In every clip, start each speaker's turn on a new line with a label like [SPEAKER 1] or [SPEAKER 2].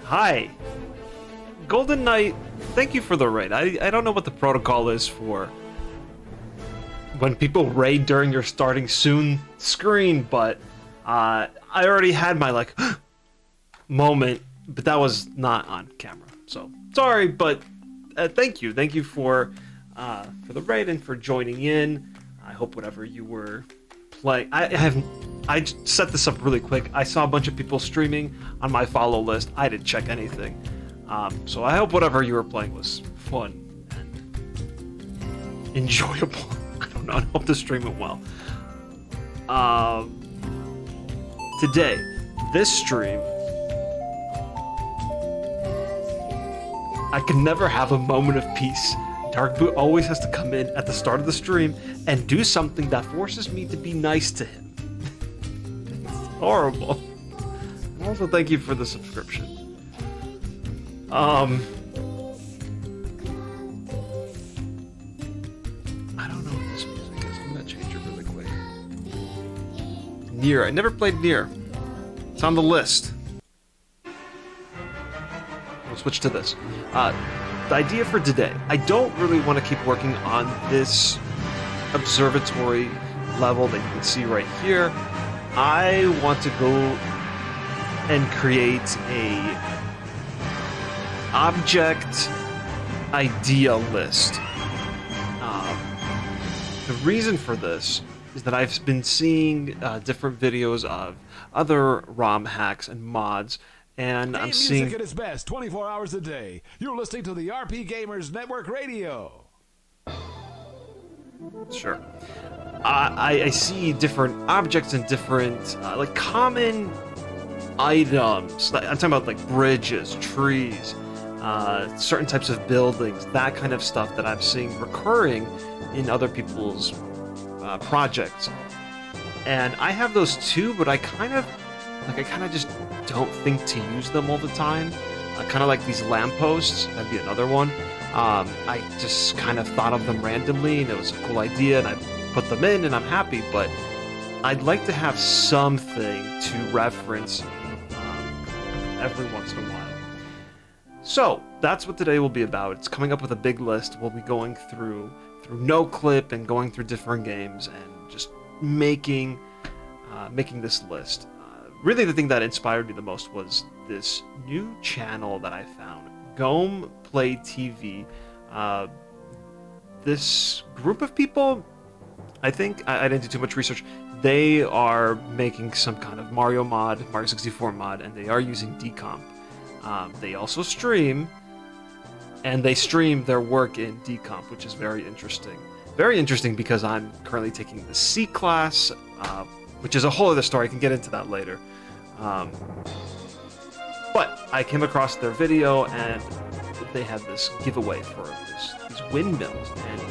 [SPEAKER 1] Hi. Golden Knight, thank you for the raid. I don't know what the protocol is for when people raid during your starting soon screen, but I already had my, like, moment, but that was not on camera. So, sorry, but thank you. Thank you for the raid and for joining in. I hope whatever you were playing... I set this up really quick. I saw a bunch of people streaming on my follow list. I didn't check anything. So I hope whatever you were playing was fun and enjoyable. I don't know. I hope the stream went well. Today, this stream, I can never have a moment of peace. Darkboot always has to come in at the start of the stream and do something that forces me to be nice to him. It's horrible. Also, thank you for the subscription. I don't know what this music is. I'm gonna change it really quick. Nier. I never played Nier. It's on the list. We'll switch to this. The idea for today. I don't really want to keep working on this observatory level that you can see right here. I want to go and create a object idea list. The reason for this is that I've been seeing different videos of other ROM hacks and mods, and I'm seeing
[SPEAKER 2] music at its best 24 hours a day. You're listening to the RP Gamers Network Radio.
[SPEAKER 1] Sure. I see different objects and different like common items. I'm talking about like bridges, trees, certain types of buildings, that kind of stuff that I'm seeing recurring in other people's projects. And I have those too, but I kind of just don't think to use them all the time. Kind of like these lampposts, that'd be another one. I just kind of thought of them randomly, and it was a cool idea, and I put them in, and I'm happy, but I'd like to have something to reference every once in a while. So, that's what today will be about. It's coming up with a big list. We'll be going through NoClip and going through different games and just making this list. Really, the thing that inspired me the most was this new channel that I found, Gome Play TV. This group of people, I think, I didn't do too much research, they are making some kind of Mario 64 mod, and they are using decomp. They also stream, and they stream their work in decomp, which is very interesting. Very interesting because I'm currently taking the C class, which is a whole other story. I can get into that later. But I came across their video, and they had this giveaway for these windmills. And,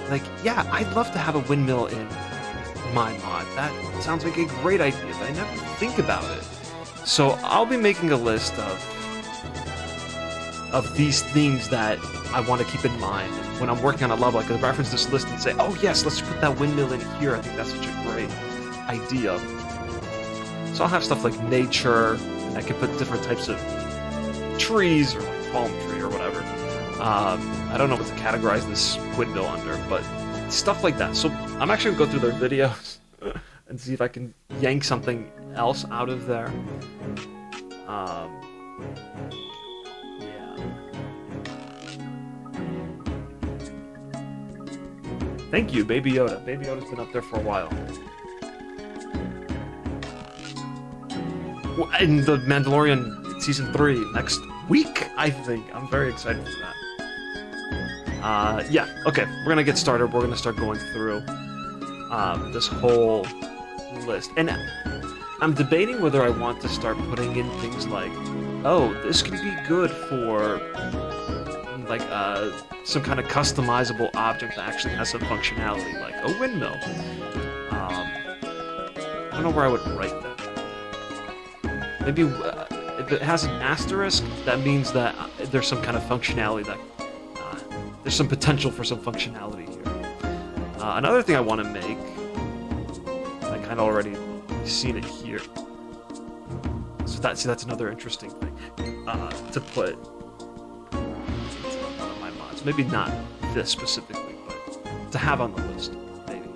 [SPEAKER 1] like, yeah, I'd love to have a windmill in my mod. That sounds like a great idea, but I never think about it. So I'll be making a list of these things that I want to keep in mind. And when I'm working on a level, I can reference this list and say, oh yes, let's put that windmill in here. I think that's such a great idea. So I'll have stuff like nature, and I can put different types of trees, or like palm tree or whatever. I don't know what to categorize this windmill under, but stuff like that. So I'm actually going to go through their videos and see if I can yank something else out of there. Yeah. Thank you, Baby Yoda. Baby Yoda's been up there for a while. In the Mandalorian Season 3 next week, I think. I'm very excited for that. Yeah, okay, we're gonna get started. We're gonna start going through this whole list. And I'm debating whether I want to start putting in things like, oh, this could be good for like some kind of customizable object that actually has some functionality, like a windmill. I don't know where I would write that. Maybe if it has an asterisk, that means that there's some kind of functionality that there's some potential for some functionality here. Another thing I want to make, I kind of already seen it here. So that's another interesting thing. to put into one of my mods. Maybe not this specifically, but to have on the list, maybe.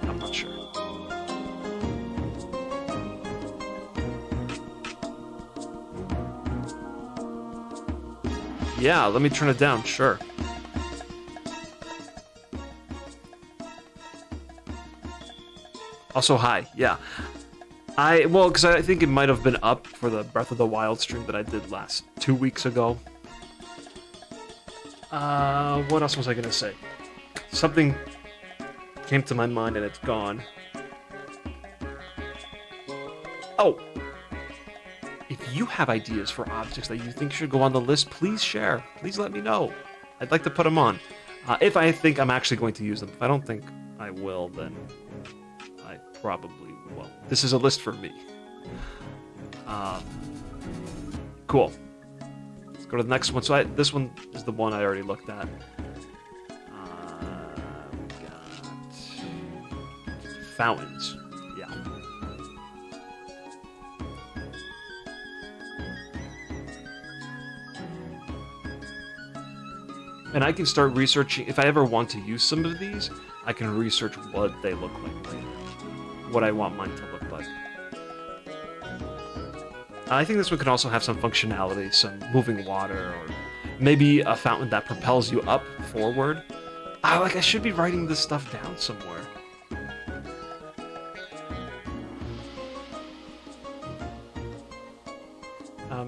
[SPEAKER 1] I'm not sure. Yeah, let me turn it down, sure. Also, hi, yeah. Well, because I think it might have been up for the Breath of the Wild stream that I did last 2 weeks ago. What else was I gonna say? Something came to my mind and it's gone. Oh! If you have ideas for objects that you think should go on the list, please share. Please let me know. I'd like to put them on. If I think I'm actually going to use them. If I don't think I will, then I probably won't. This is a list for me. Cool. Let's go to the next one. So this one is the one I already looked at. We got fountains. Yeah. And I can start researching, if I ever want to use some of these, I can research what they look like later. What I want mine to look like. I think this one can also have some functionality, some moving water, or maybe a fountain that propels you up, forward. I should be writing this stuff down somewhere.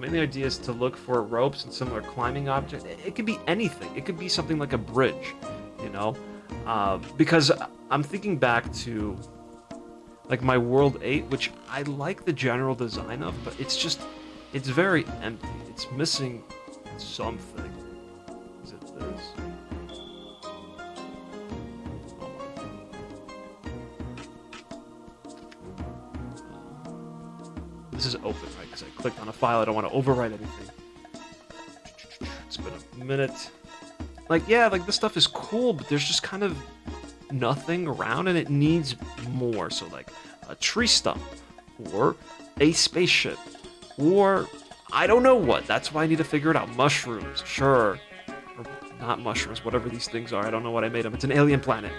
[SPEAKER 1] Any ideas to look for ropes and similar climbing objects? It could be anything. It could be something like a bridge, you know? Because I'm thinking back to like my World 8, which I like the general design of, but it's very empty. It's missing something. Is it this? This is open, right? Because I clicked on a file. I don't want to overwrite anything. It's been a minute. Like, yeah, like this stuff is cool, but there's just kind of nothing around and it needs more. So like a tree stump or a spaceship or I don't know what. That's why I need to figure it out. Mushrooms, sure. Or not mushrooms, whatever these things are. I don't know what I made them. It's an alien planet.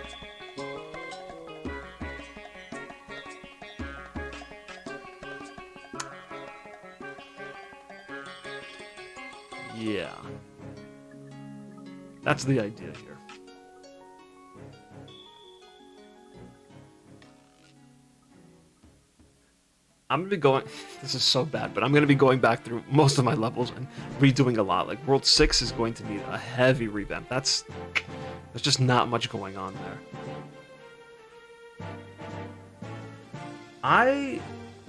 [SPEAKER 1] Yeah. That's the idea here. I'm gonna be going, this is so bad, but I'm gonna be going back through most of my levels and redoing a lot. Like World 6 is going to need a heavy revamp. There's just not much going on there. I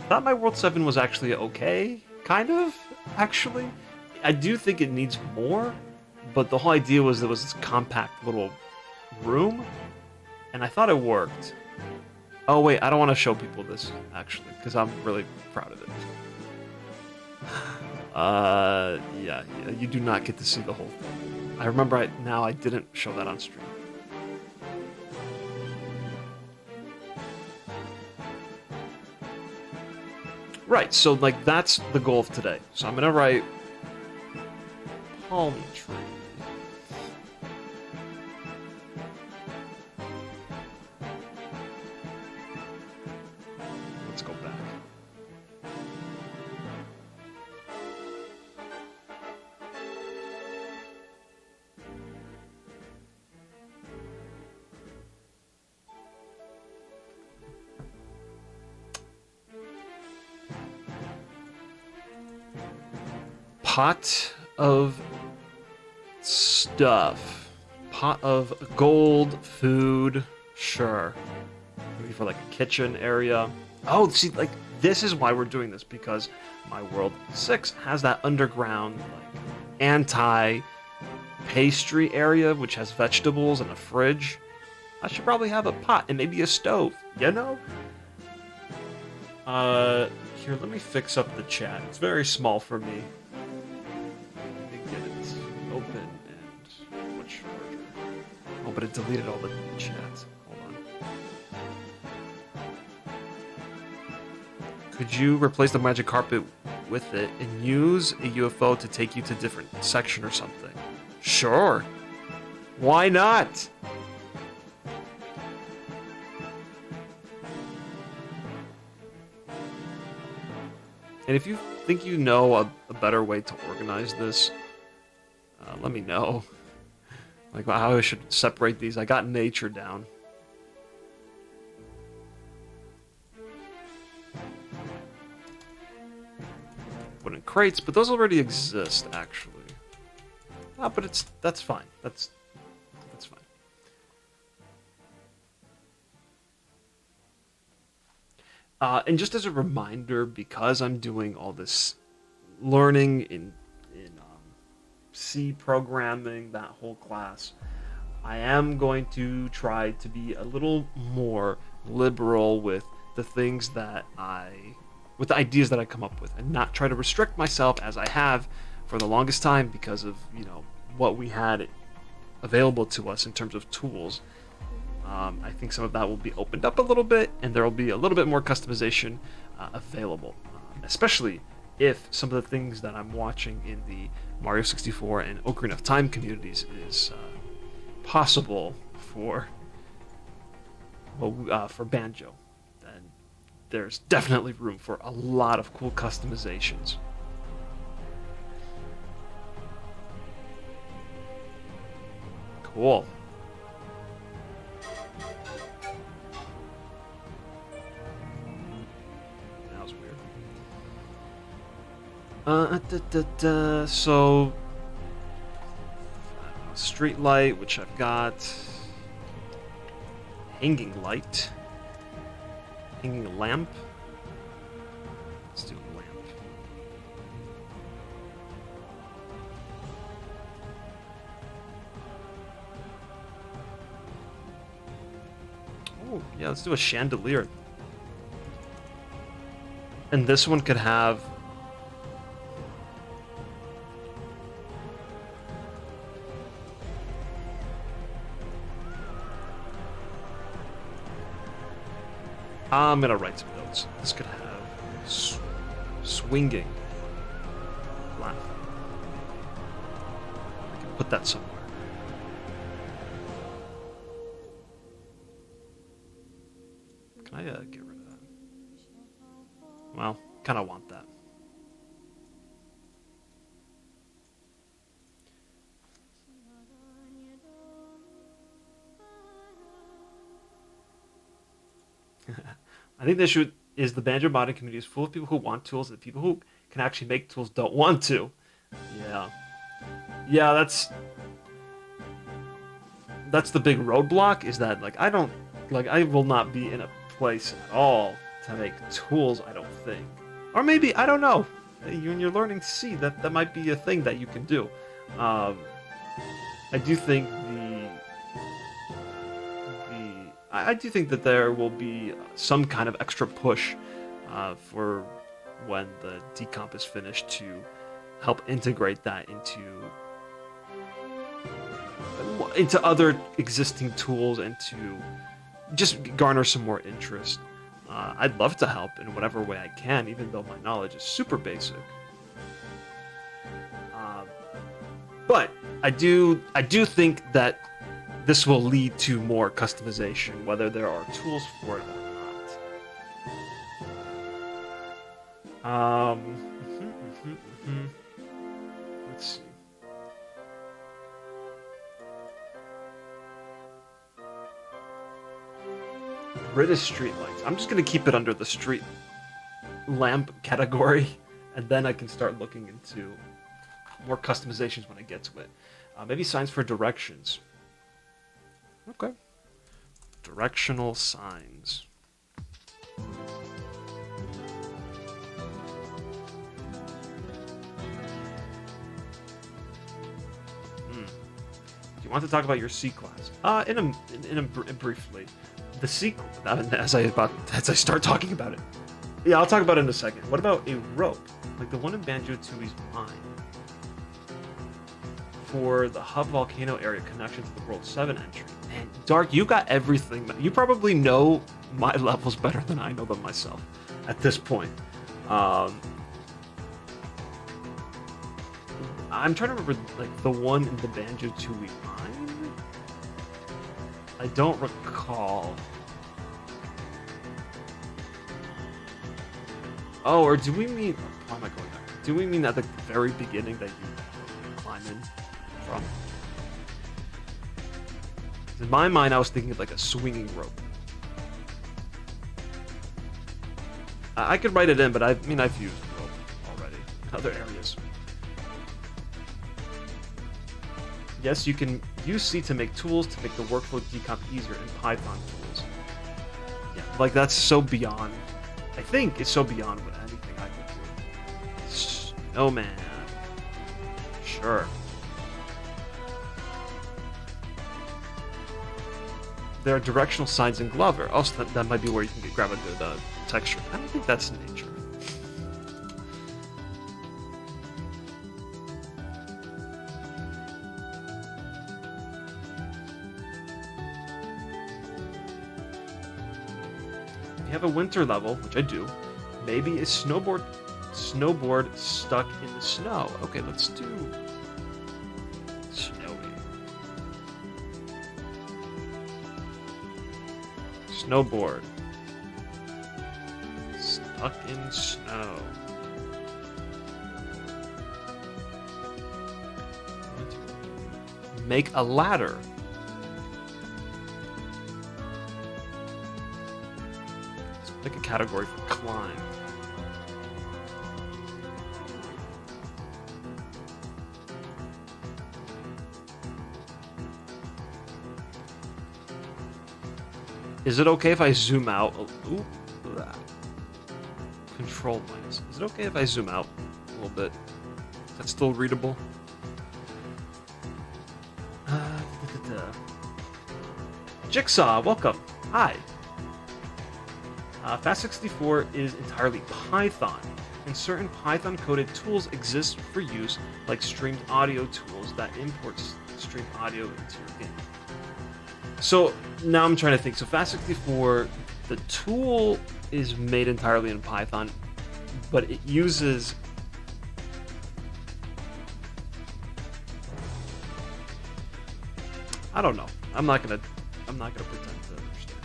[SPEAKER 1] thought my World 7 was actually okay, kind of, actually. I do think it needs more, but the whole idea was there was this compact little room, and I thought it worked. Oh wait, I don't want to show people this, actually, because I'm really proud of it. Yeah, you do not get to see the whole thing. I remember I didn't show that on stream. Right, so like that's the goal of today. So I'm gonna write palm tree. Let's go back. Pot of stuff. Pot of gold, food, sure. Maybe for like a kitchen area. Oh, see, like, this is why we're doing this, because my World 6 has that underground, like, anti-pastry area, which has vegetables and a fridge. I should probably have a pot and maybe a stove, you know? Here, let me fix up the chat. It's very small for me. Let me get it open and much larger. Oh, but it deleted all the chats. Hold on. Could you replace the magic carpet with it and use a UFO to take you to a different section or something. Sure. Why not? And if you think you know a better way to organize this, let me know. Like how I should separate these. I got nature down. Put in crates, but those already exist, actually. Ah, but that's fine. That's fine. And just as a reminder, because I'm doing all this learning in C programming, that whole class, I am going to try to be a little more liberal with the things that with the ideas that I come up with, and not try to restrict myself as I have for the longest time because of, what we had available to us in terms of tools. I think some of that will be opened up a little bit, and there will be a little bit more customization available, especially if some of the things that I'm watching in the Mario 64 and Ocarina of Time communities is possible for Banjo. Then there's definitely room for a lot of cool customizations. Cool. That was weird. So, street light, which I've got. Hanging light. Hanging lamp. Let's do a lamp. Oh, yeah, let's do a chandelier. And this one could have... I'm gonna write some notes. This could have swinging lamp. I can put that somewhere. Can I get rid of that? Well, kind of want that. I think the issue is the Banjo modding community is full of people who want tools, and the people who can actually make tools don't want to. Yeah, that's the big roadblock. Is that I will not be in a place at all to make tools. I don't think, or maybe I don't know. When you're learning C, that might be a thing that you can do. I do think I do think that there will be some kind of extra push for when the decomp is finished to help integrate that into other existing tools and to just garner some more interest. I'd love to help in whatever way I can, even though my knowledge is super basic. But I do think that this will lead to more customization, whether there are tools for it or not. Let's see. British street lights. I'm just going to keep it under the street lamp category, and then I can start looking into more customizations when I get to it. Maybe signs for directions. Okay. Directional signs. Do you want to talk about your C class? Briefly. The C, as I start talking about it. Yeah, I'll talk about it in a second. What about a rope, like the one in Banjo-Tooie's mine, for the hub volcano area connection to the World 7 entry? Man, Dark, you got everything. You probably know my levels better than I know them myself at this point. I'm trying to remember, like, the one in the Banjo-Tooie mine? I don't recall. Oh, or do we mean... Why am I going there? Do we mean at the very beginning that you climb in from? In my mind, I was thinking of like a swinging rope. I could write it in, but I've used rope already in other areas. Yes, you can use C to make tools to make the workflow decomp easier in Python tools. Yeah, like that's so beyond. I think it's so beyond what anything I could do. Snowman. Sure. There are directional signs in Glover. Also, that might be where you can grab a good texture. I don't think that's nature. If you have a winter level, which I do, maybe a snowboard stuck in the snow. Okay, let's do snowy. Snowboard. Stuck in snow. Make a ladder. Let's pick a category for climb. Is it okay if I zoom out? Ooh, control minus. Is it okay if I zoom out a little bit? Is that still readable? Jigsaw, welcome. Hi. FAST64 is entirely Python, and certain Python-coded tools exist for use, like streamed audio tools that imports streamed audio into your game. So now I'm trying to think. So FAST64, the tool is made entirely in Python, but it uses I don't know. I'm not gonna pretend to understand.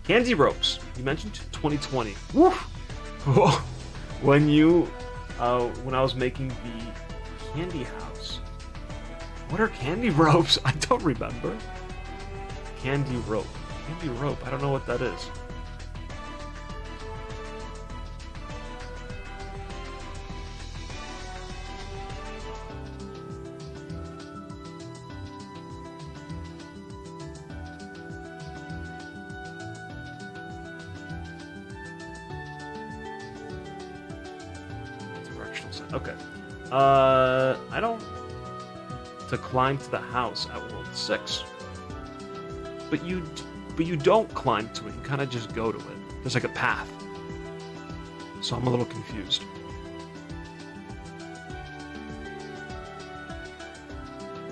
[SPEAKER 1] Candy ropes. You mentioned 2020. Woo! when I was making the candy house. What are candy ropes? I don't remember. Candy rope. Candy rope. I don't know what that is. Directional sign. Okay. I don't... To climb to the house at World 6. But you don't climb to it. You kind of just go to it. There's like a path. So I'm a little confused.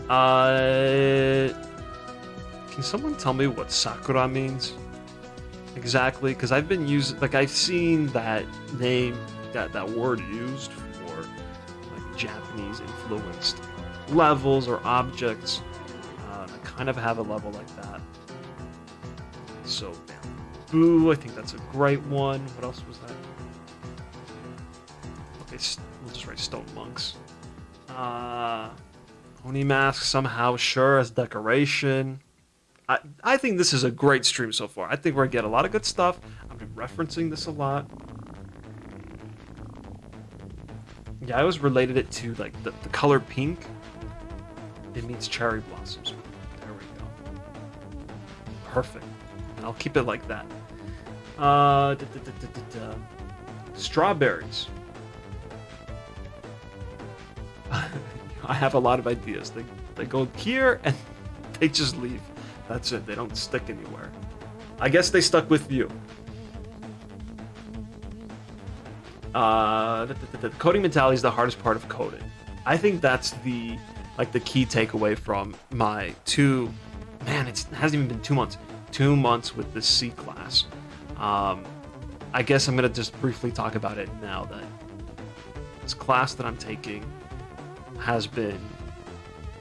[SPEAKER 1] Can someone tell me what Sakura means exactly? Because I've been using, like, I've seen that name, that word used for like Japanese influenced levels or objects. I kind of have a level like that. So, bamboo, I think that's a great one. What else was that? Okay, we'll just write stone monks. Oni mask somehow, sure, as decoration. I think this is a great stream so far. I think we're gonna get a lot of good stuff. I've been referencing this a lot. Yeah, I always related it to like the color pink. It means cherry blossoms. There we go. Perfect. I'll keep it like that. Strawberries. I have a lot of ideas. They go here and they just leave. That's it. They don't stick anywhere. I guess they stuck with you. Coding mentality is the hardest part of coding. I think that's the key takeaway from my it hasn't even been 2 months. 2 months with this C class. I guess I'm gonna just briefly talk about it now. That this class that I'm taking has been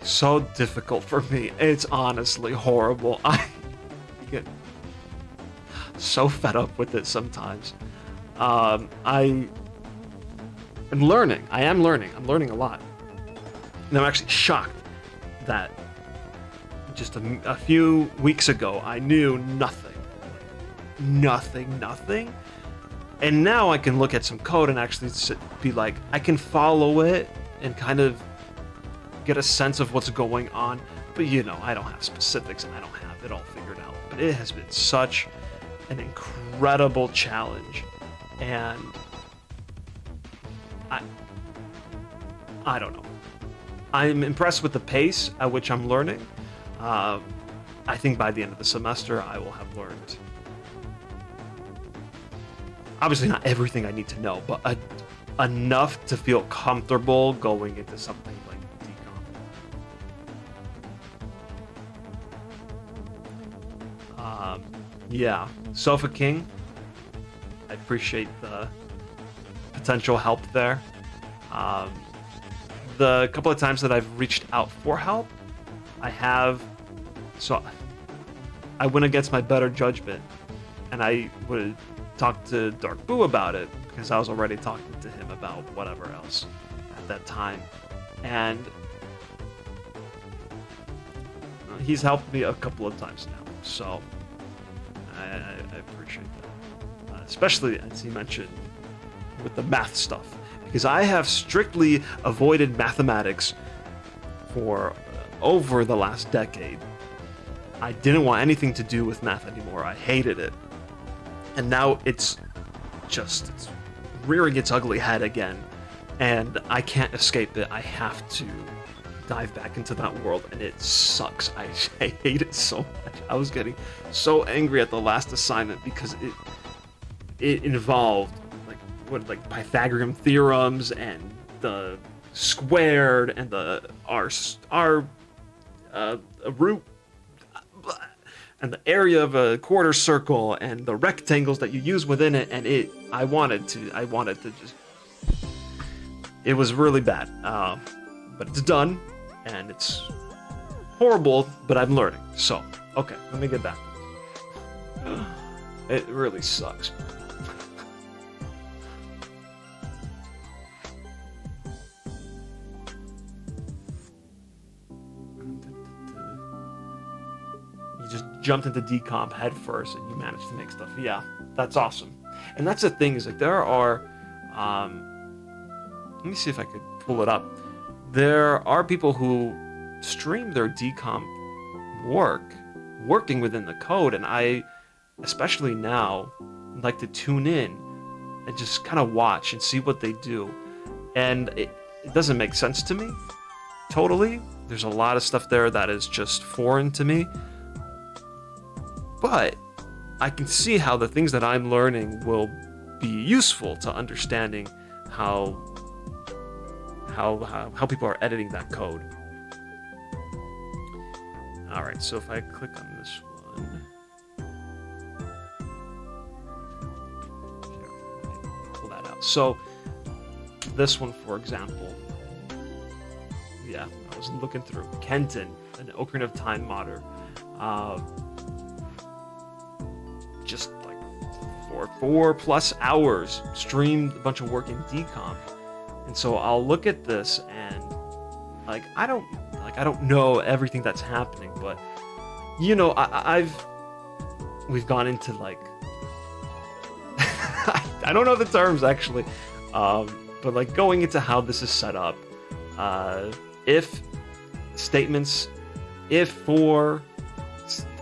[SPEAKER 1] so difficult for me. It's honestly horrible. I get so fed up with it sometimes. I am learning. I'm learning a lot. And I'm actually shocked that just a few weeks ago I knew nothing. And now I can look at some code and actually be like, I can follow it and kind of get a sense of what's going on. But I don't have specifics and I don't have it all figured out. But it has been such an incredible challenge. And I don't know. I'm impressed with the pace at which I'm learning. I think by the end of the semester, I will have learned, obviously not everything I need to know, but enough to feel comfortable going into something like decomp. Yeah, Sofa King, I appreciate the potential help there. The couple of times that I've reached out for help, so I went against my better judgment, and I would talk to Dark Boo about it, because I was already talking to him about whatever else at that time. And he's helped me a couple of times now, so I appreciate that. Especially, as he mentioned, with the math stuff, because I have strictly avoided mathematics for over the last decade. I didn't want anything to do with math anymore. I hated it. And now it's rearing its ugly head again, and I can't escape it. I have to dive back into that world, and it sucks. I hate it so much. I was getting so angry at the last assignment because it involved like Pythagorean theorems and the squared and the r root and the area of a quarter circle and the rectangles that you use within it, and I wanted to just, it was really bad, but it's done, and it's horrible, but I'm learning. So okay, let me get back. It really sucks. Jumped into decomp head first and you managed to make stuff. Yeah, that's awesome. And that's the thing, is like there are let me see if I could pull it up. There are people who stream their decomp working within the code, and I, especially now, like to tune in and just kind of watch and see what they do. And it doesn't make sense to me totally. There's a lot of stuff there that is just foreign to me. But I can see how the things that I'm learning will be useful to understanding how people are editing that code. All right, so if I click on this one, here, pull that out. So this one, for example, yeah, I was looking through Kenton, an Ocarina of Time modder. Just like four plus hours streamed a bunch of work in decomp, and so I'll look at this and I don't know everything that's happening, but we've gone into like I don't know the terms actually, but like going into how this is set up, if statements, if for,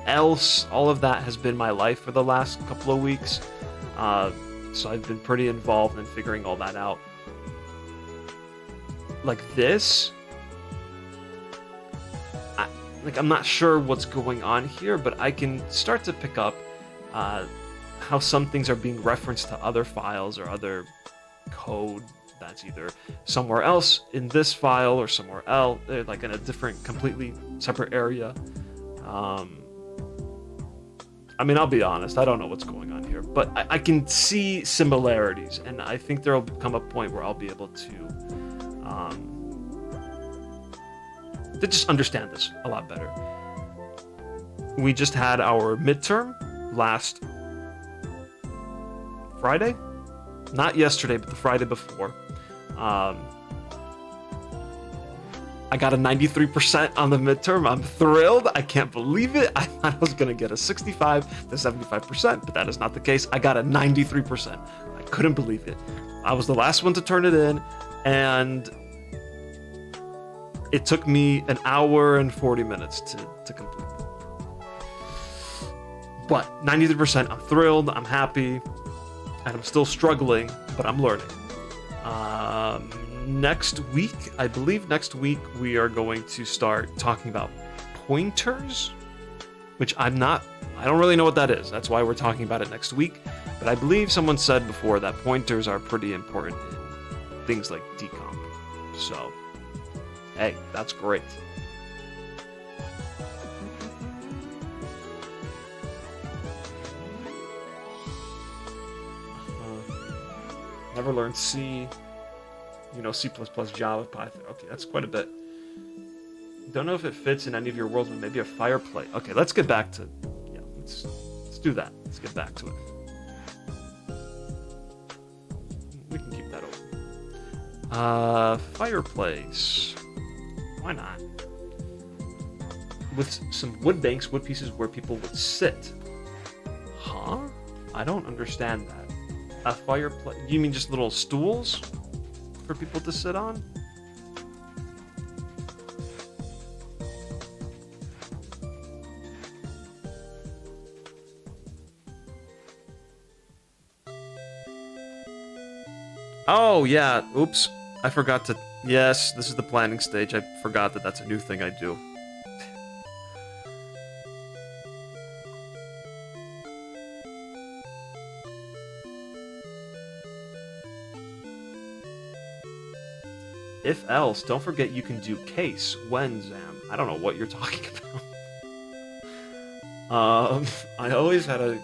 [SPEAKER 1] else, all of that has been my life for the last couple of weeks. So I've been pretty involved in figuring all that out. Like this, I'm not sure what's going on here, but I can start to pick up how some things are being referenced to other files or other code that's either somewhere else in this file or somewhere else, like in a different, completely separate area. I mean, I'll be honest, I don't know what's going on here, but I can see similarities, and I think there'll come a point where I'll be able to to just understand this a lot better. We just had our midterm last Friday? Not yesterday, but the Friday before. I got a 93% on the midterm. I'm thrilled. I can't believe it. I thought I was going to get a 65 to 75%, but that is not the case. I got a 93%. I couldn't believe it. I was the last one to turn it in, and it took me an hour and 40 minutes to complete. But 93%, I'm thrilled, I'm happy, and I'm still struggling, but I'm learning. Next week, I believe next week, we are going to start talking about pointers, which I don't really know what that is. That's why we're talking about it next week. But I believe someone said before that pointers are pretty important in things like decomp. So, hey, that's great. Never learned C. C++, Java, Python. Okay, that's quite a bit. Don't know if it fits in any of your worlds, but maybe a fireplace. Okay, let's get back to... Yeah, let's do that. Let's get back to it. We can keep that open. Fireplace. Why not? With some wood banks, wood pieces where people would sit. Huh? I don't understand that. A fireplace? You mean just little stools for people to sit on? Oh, yeah. Oops. I forgot to... Yes, this is the planning stage. I forgot that that's a new thing I do. If else, don't forget you can do case when Zam. I don't know what you're talking about. I always had a...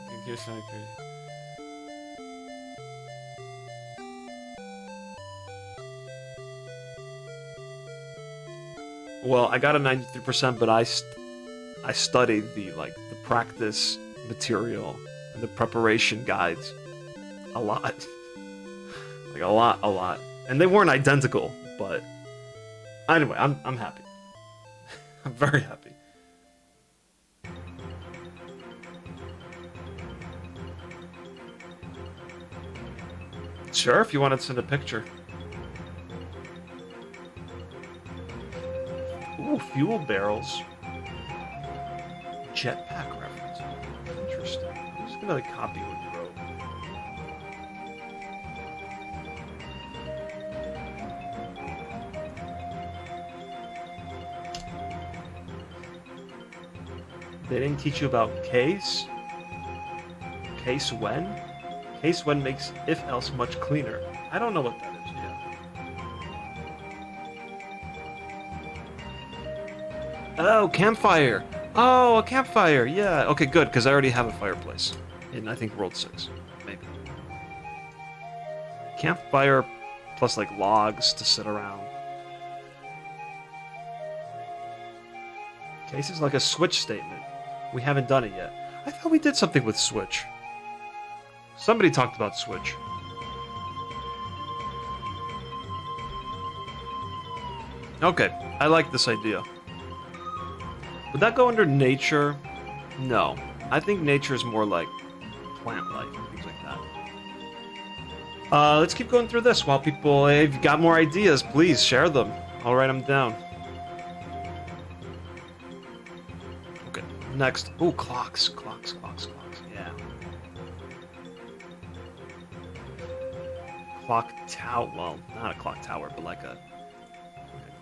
[SPEAKER 1] Well, I got a 93%, but I studied the practice material and the preparation guides a lot. Like a lot. And they weren't identical, but anyway, I'm happy. I'm very happy. Sure, if you want to send a picture. Ooh, fuel barrels. Jetpack reference. Interesting. I'm just gonna copy what you wrote. They didn't teach you about case? Case when? Case when makes if else much cleaner. I don't know what that is, yeah. Oh, campfire! Oh, a campfire! Yeah, okay, good, because I already have a fireplace. In, I think, World 6. Maybe. Campfire plus, logs to sit around. Case is like a switch statement. We haven't done it yet. I thought we did something with switch. Somebody talked about switch. Okay, I like this idea. Would that go under nature? No. I think nature is more like plant life and things like that. Let's keep going through this while people... If you've got more ideas, please share them. I'll write them down. Okay, next. Ooh, clocks. Yeah. Clock tower. Well, not a clock tower, but like a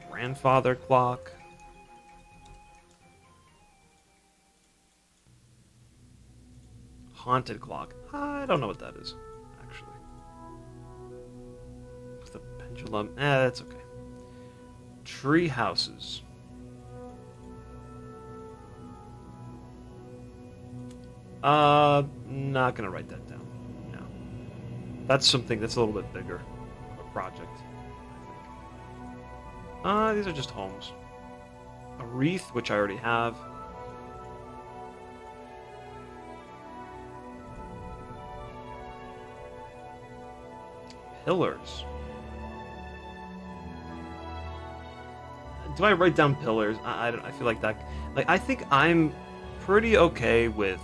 [SPEAKER 1] grandfather clock. Haunted clock. I don't know what that is, actually. With the pendulum. That's okay. Tree houses. Not gonna write that down. No. That's something that's a little bit bigger of a project, I think. These are just homes. A wreath, which I already have. Pillars. Do I write down pillars? I don't. I feel like that. Like I think I'm pretty okay with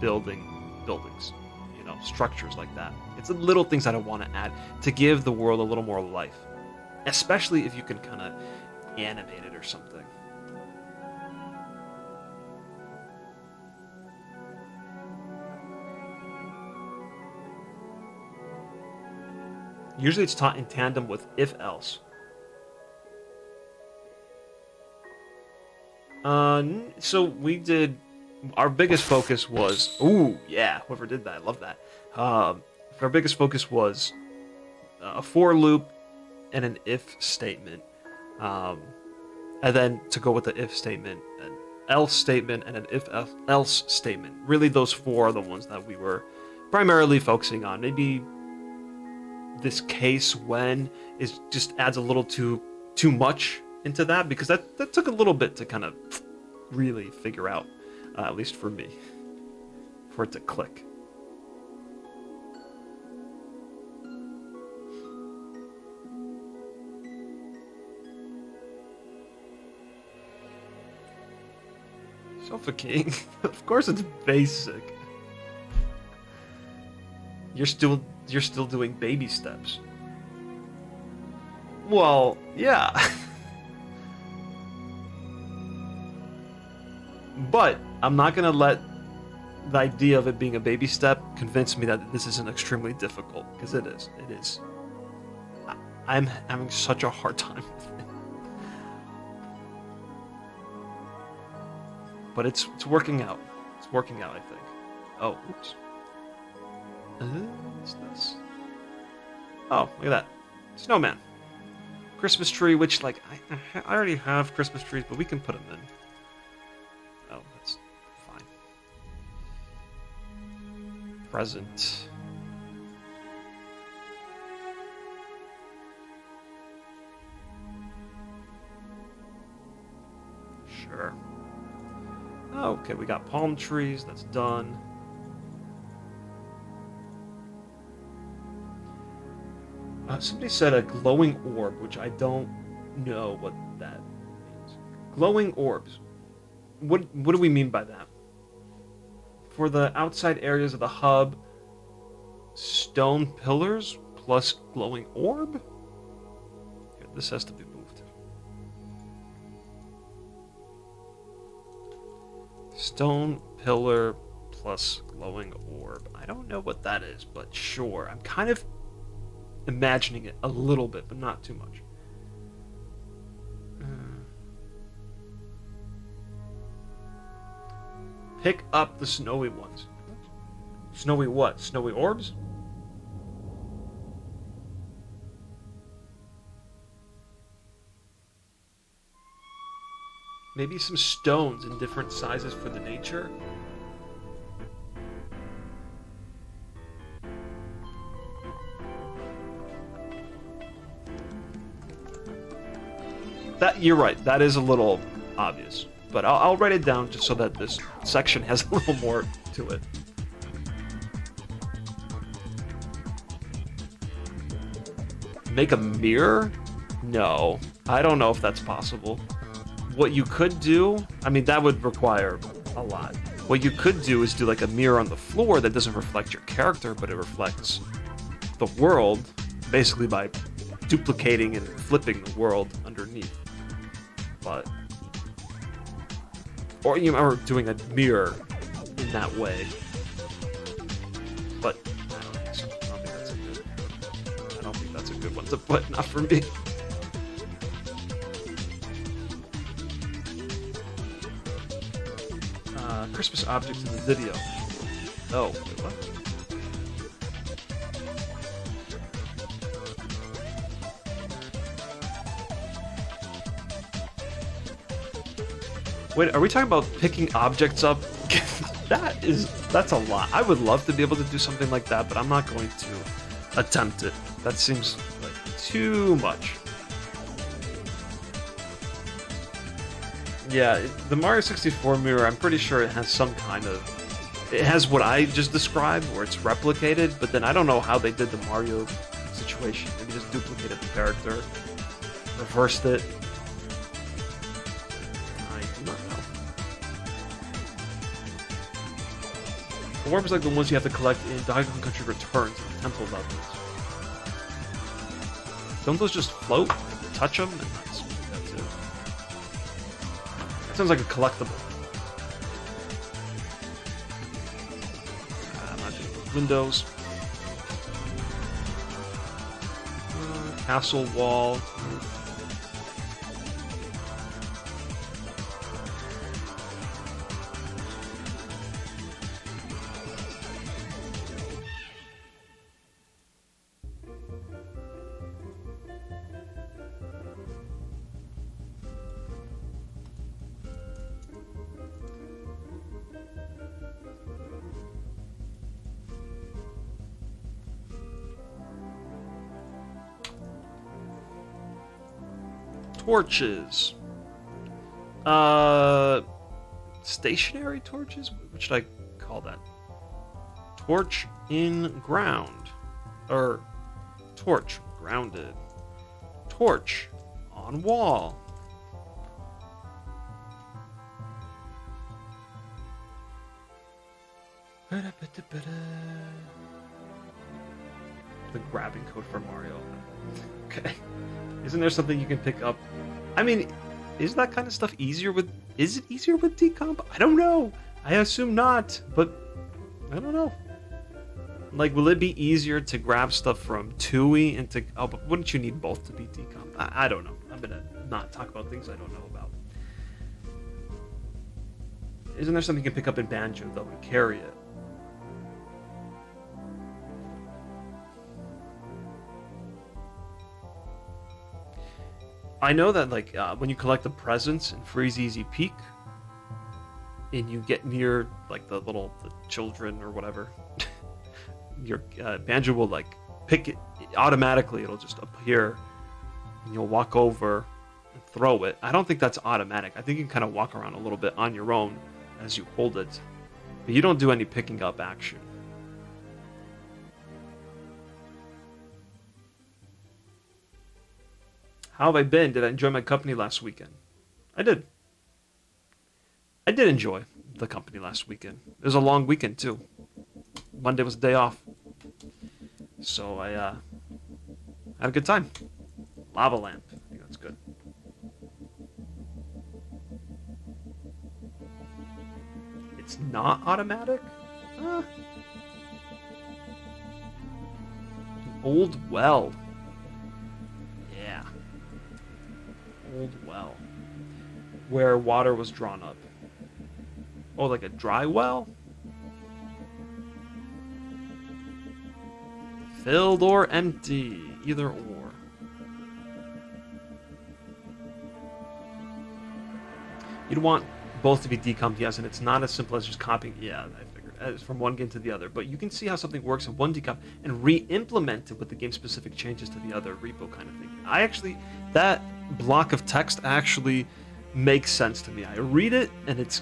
[SPEAKER 1] building buildings. You know, structures like that. It's the little things that I want to add to give the world a little more life, especially if you can kind of animate it or something. Usually it's taught in tandem with if else. So we did. Our biggest focus was. Ooh, yeah. Whoever did that, I love that. Our biggest focus was a for loop and an if statement, and then to go with the if statement, an else statement, and an if else statement. Really, those four are the ones that we were primarily focusing on. Maybe this case when is just adds a little too much into that, because that took a little bit to kind of really figure out, at least for me, for it to click. Suffocating. Of course it's basic. You're still doing baby steps. Well, yeah. But I'm not gonna let the idea of it being a baby step convince me that this isn't extremely difficult, because it is. It is. I'm having such a hard time with it. But it's working out. It's working out, I think. Oh, oops. What's this? Oh, look at that. Snowman. Christmas tree, which, like, I already have Christmas trees, but we can put them in. Oh, that's fine. Present. Sure. Okay, we got palm trees. That's done. Somebody said a glowing orb, which I don't know what that means. Glowing orbs. What do we mean by that? For the outside areas of the hub, stone pillars plus glowing orb? Here, this has to be moved. Stone pillar plus glowing orb. I don't know what that is, but sure. I'm kind of imagining it a little bit, but not too much. Pick up the snowy ones. Snowy what? Snowy orbs? Maybe some stones in different sizes for the nature. That, you're right. That is a little obvious, but I'll write it down just so that this section has a little more to it. Make a mirror? No, I don't know if that's possible. What you could do, I mean, that would require a lot. What you could do is do like a mirror on the floor that doesn't reflect your character, but it reflects the world, basically by duplicating and flipping the world underneath. But, or you are doing a mirror in that way. But I don't think so. I don't think that's a good one to put. Not for me. Christmas objects in the video. Oh, wait, what? Wait, are we talking about picking objects up? That's a lot. I would love to be able to do something like that, but I'm not going to attempt it. That seems like too much. Yeah, the Mario 64 mirror, I'm pretty sure it has some kind of... It has what I just described, where it's replicated, but then I don't know how they did the Mario situation. Maybe just duplicated the character, reversed it. I do not know. The orbs like the ones you have to collect in Donkey Kong Country Returns and Temple levels. Don't those just float? You touch them, and that's it. That sounds like a collectible. Not just windows. Castle wall. Torches. Stationary torches? What should I call that? Torch in ground. Or torch grounded. Torch on wall. The grabbing code for Mario. Okay. Isn't there something you can pick up? I mean, is that kind of stuff easier with... Is it easier with decomp? I don't know. I assume not, but I don't know. Like, will it be easier to grab stuff from Tui and to... Oh, but wouldn't you need both to be decomp? I don't know. I'm going to not talk about things I don't know about. Isn't there something you can pick up in Banjo, though, and carry it? I know that, like, when you collect the presents in Freeze Easy Peak, and you get near, like, the children or whatever, your Banjo will, like, pick it automatically. It'll just appear, and you'll walk over and throw it. I don't think that's automatic. I think you can kind of walk around a little bit on your own as you hold it, but you don't do any picking up action. How have I been? Did I enjoy my company last weekend? I did. I did enjoy the company last weekend. It was a long weekend, too. Monday was a day off. So I had a good time. Lava lamp. I think that's good. It's not automatic? An old well. Yeah. Old well. Where water was drawn up. Oh, like a dry well? Filled or empty. Either or. You'd want both to be decomped, yes, and it's not as simple as just copying. Yeah, I figured. As from one game to the other. But you can see how something works in one decomp and re-implement it with the game-specific changes to the other repo kind of thing. That block of text actually makes sense to me. I read it, and it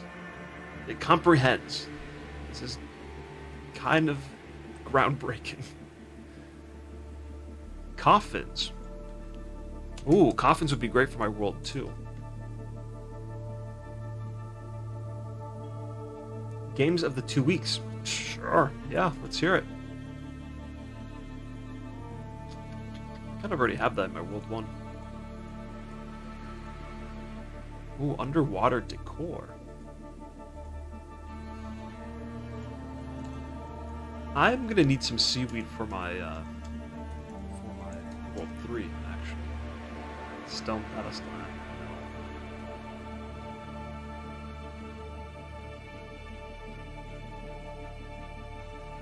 [SPEAKER 1] comprehends. This is kind of groundbreaking. Coffins. Ooh, coffins would be great for my world, too. Games of the 2 weeks. Sure, yeah, let's hear it. I kind of already have that in my World 1. Ooh, underwater decor. I'm gonna need some seaweed for my World 3, actually. Stone pedestal.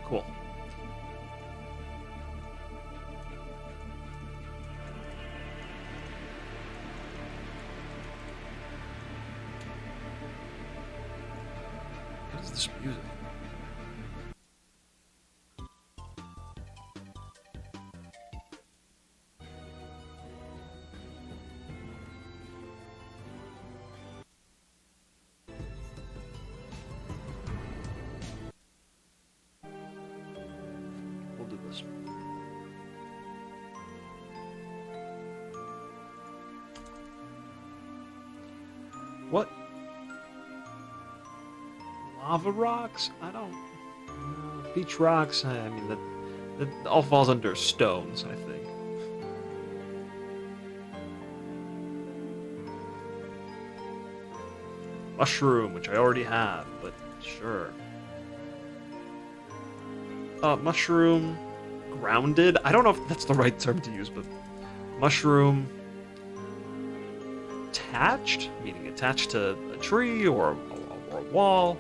[SPEAKER 1] Cool. What is this music? What? Lava rocks? I don't... beach rocks? I mean, that all falls under stones, I think. Mushroom, which I already have, but sure. Mushroom... grounded? I don't know if that's the right term to use, but... mushroom... attached? Meaning attached to a tree or a wall.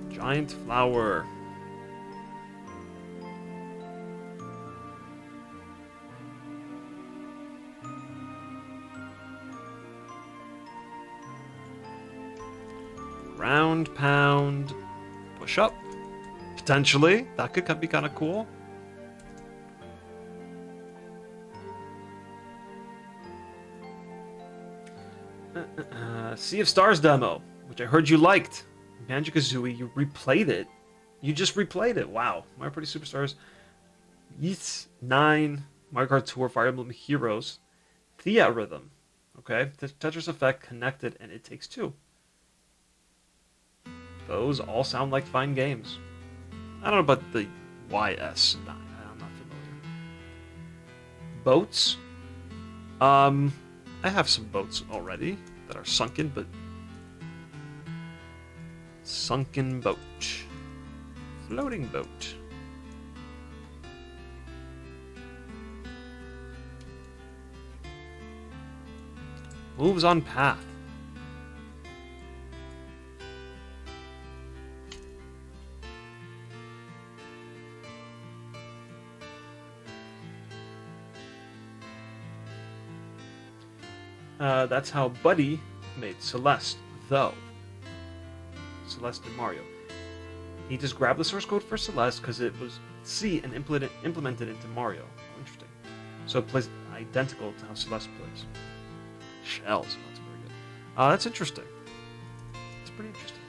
[SPEAKER 1] Giant flower. Ground pound. Push up. Potentially. That could be kind of cool. Sea of Stars demo, which I heard you liked. Banjo-Kazooie, you replayed it. You just replayed it. Wow. Mario Party Superstars. Yeats 9. Mario Kart Tour, Fire Emblem Heroes. Thea Rhythm. Okay. Tetris Effect, Connected, and It Takes Two. Those all sound like fine games. I don't know about the YS9. I'm not familiar. Boats. I have some boats already that are sunken, but... sunken boat. Floating boat. Moves on path. That's how Buddy made Celeste, though. Celeste and Mario. He just grabbed the source code for Celeste because it was C and implemented into Mario. Interesting. So it plays identical to how Celeste plays. Shells. That's very good. That's interesting. That's pretty interesting.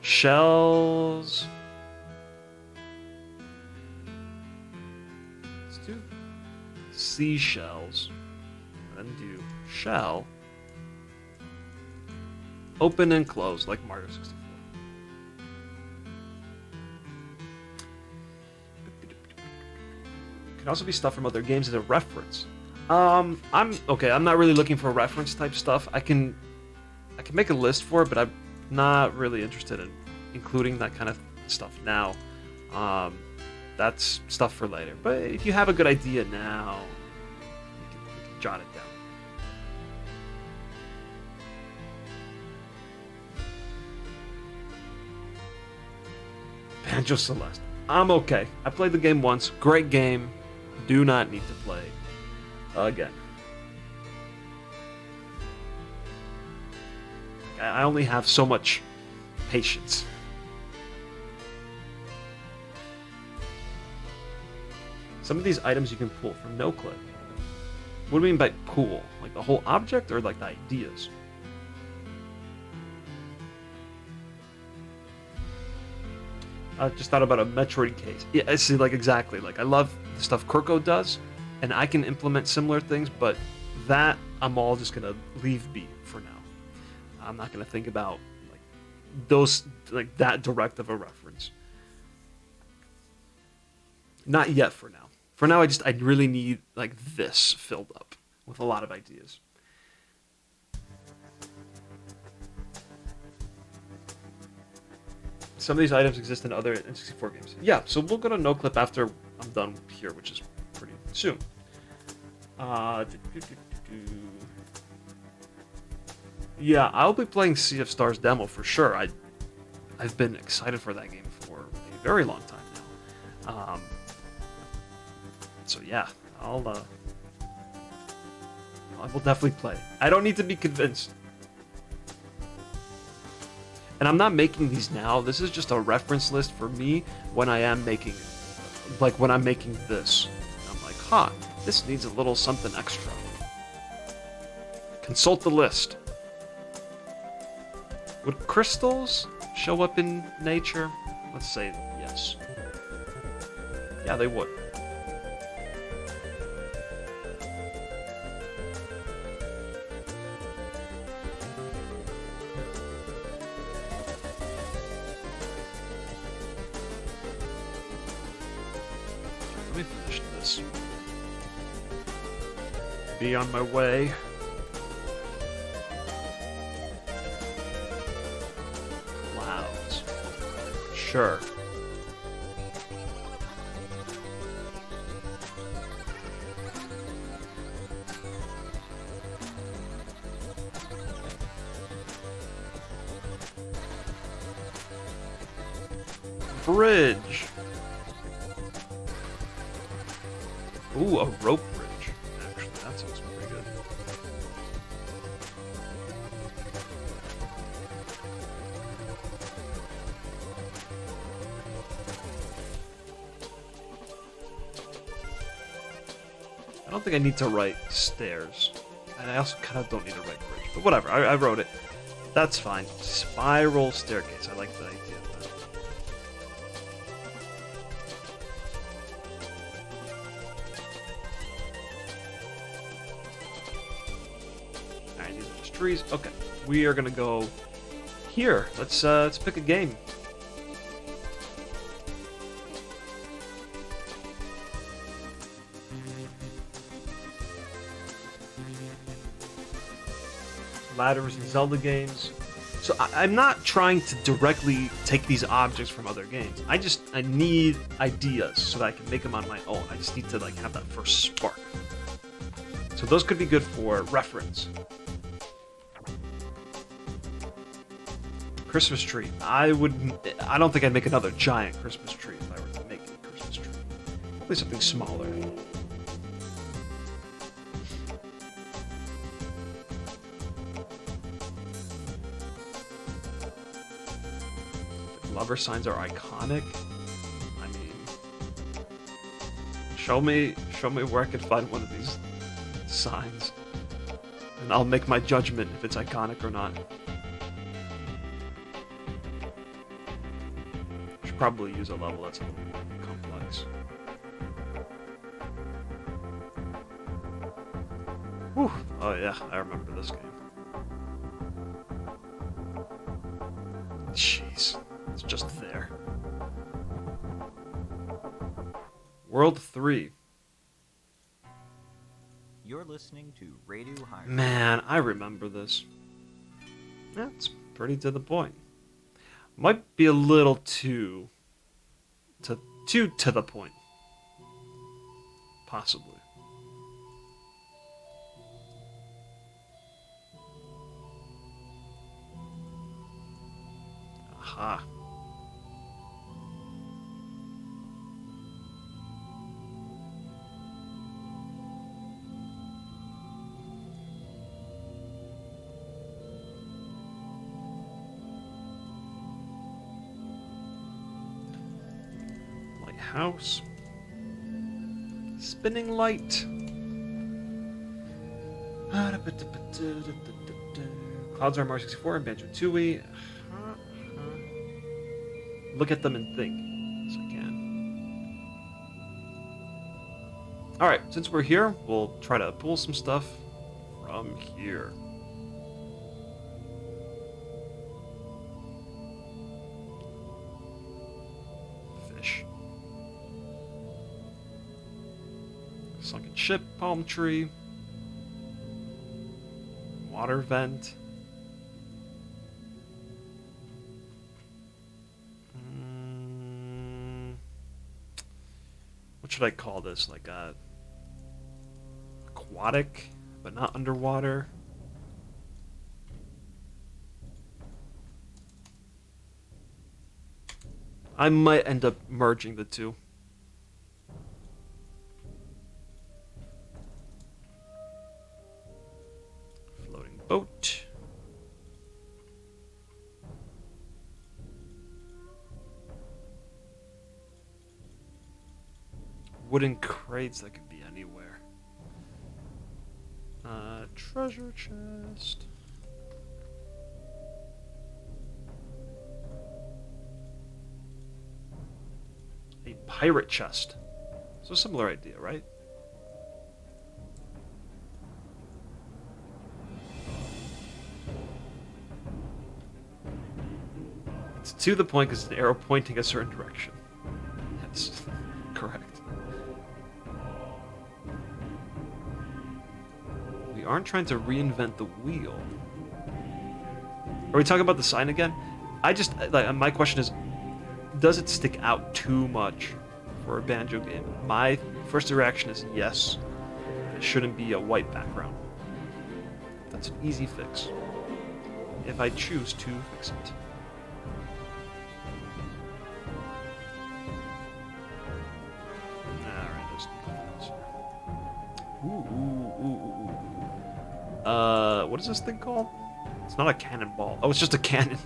[SPEAKER 1] Shells. Let's do seashells. Then do shell. Open and close like Mario 64. Can also be stuff from other games as a reference. I'm not really looking for reference type stuff. I can make a list for it, but I'm not really interested in including that kind of stuff now. That's stuff for later. But if you have a good idea now, we can jot it down. Banjo Celeste. I'm okay. I played the game once. Great game. Do not need to play again. I only have so much patience. Some of these items you can pull from NoClip. What do you mean by pull? Like the whole object or like the ideas? I just thought about a Metroid case. Yeah, I see, like, exactly. Like, I love the stuff Kirko does, and I can implement similar things, but that I'm all just gonna leave be for now. I'm not gonna think about like those, like that direct of a reference. Not yet for now. For now, I really need like this filled up with a lot of ideas. Some of these items exist in other N64 games. Yeah, so we'll go to NoClip after I'm done here, which is pretty soon. Yeah, I'll be playing Sea of Stars demo for sure. I've been excited for that game for a very long time now. So yeah, I will definitely play. I don't need to be convinced. And I'm not making these now. This is just a reference list for me when I am making, like when I'm making this. I'm like, this needs a little something extra. Consult the list. Would crystals show up in nature? Let's say yes. Yeah, they would. let me finish this. Be on my way. Clouds. Sure. Bridge. Ooh, a rope bridge. Actually, that sounds pretty good. I don't think I need to write stairs. And I also kind of don't need to write bridge. But whatever, I wrote it. That's fine. Spiral staircase. I like the idea of that. Alright, these are just trees. Okay. We are gonna go here. Let's pick a game. Ladders and Zelda games. So I'm not trying to directly take these objects from other games. I need ideas so that I can make them on my own. I just need to like have that first spark. So those could be good for reference. Christmas tree. I don't think I'd make another giant Christmas tree if I were to make a Christmas tree. Probably something smaller. Lover signs are iconic. I mean, show me where I can find one of these signs, and I'll make my judgment if it's iconic or not. Should probably use a level that's a little more complex. Whew. Oh yeah, I remember this game. Jeez. It's just there. World 3.
[SPEAKER 3] You're listening to Radio High.
[SPEAKER 1] Man, I remember this. That's pretty to the point. Might be a little too to the point. Possibly. Aha. House. Spinning light. Clouds are Mario 64 and Banjo-Kazooie. Look at them and think. Yes, I can. Alright, since we're here, we'll try to pull some stuff from here. Fish. Sunken ship, palm tree, water vent. What should I call this? Like aquatic, but not underwater. I might end up merging the two. Boat. Wooden crates, that could be anywhere. Treasure chest. A pirate chest. So a similar idea, right?
[SPEAKER 4] To the point because it's an arrow pointing a certain direction. That's correct.
[SPEAKER 1] aren't trying to reinvent the wheel. Are we talking about the sign again? I just, like, my question is, does it stick out too much for a Banjo game? My first reaction is yes. It shouldn't be a white background. That's an easy fix, if I choose to fix it. Alright, there's nothing else here. Ooh. What is this thing called? It's not a cannonball. Oh, it's just a cannon.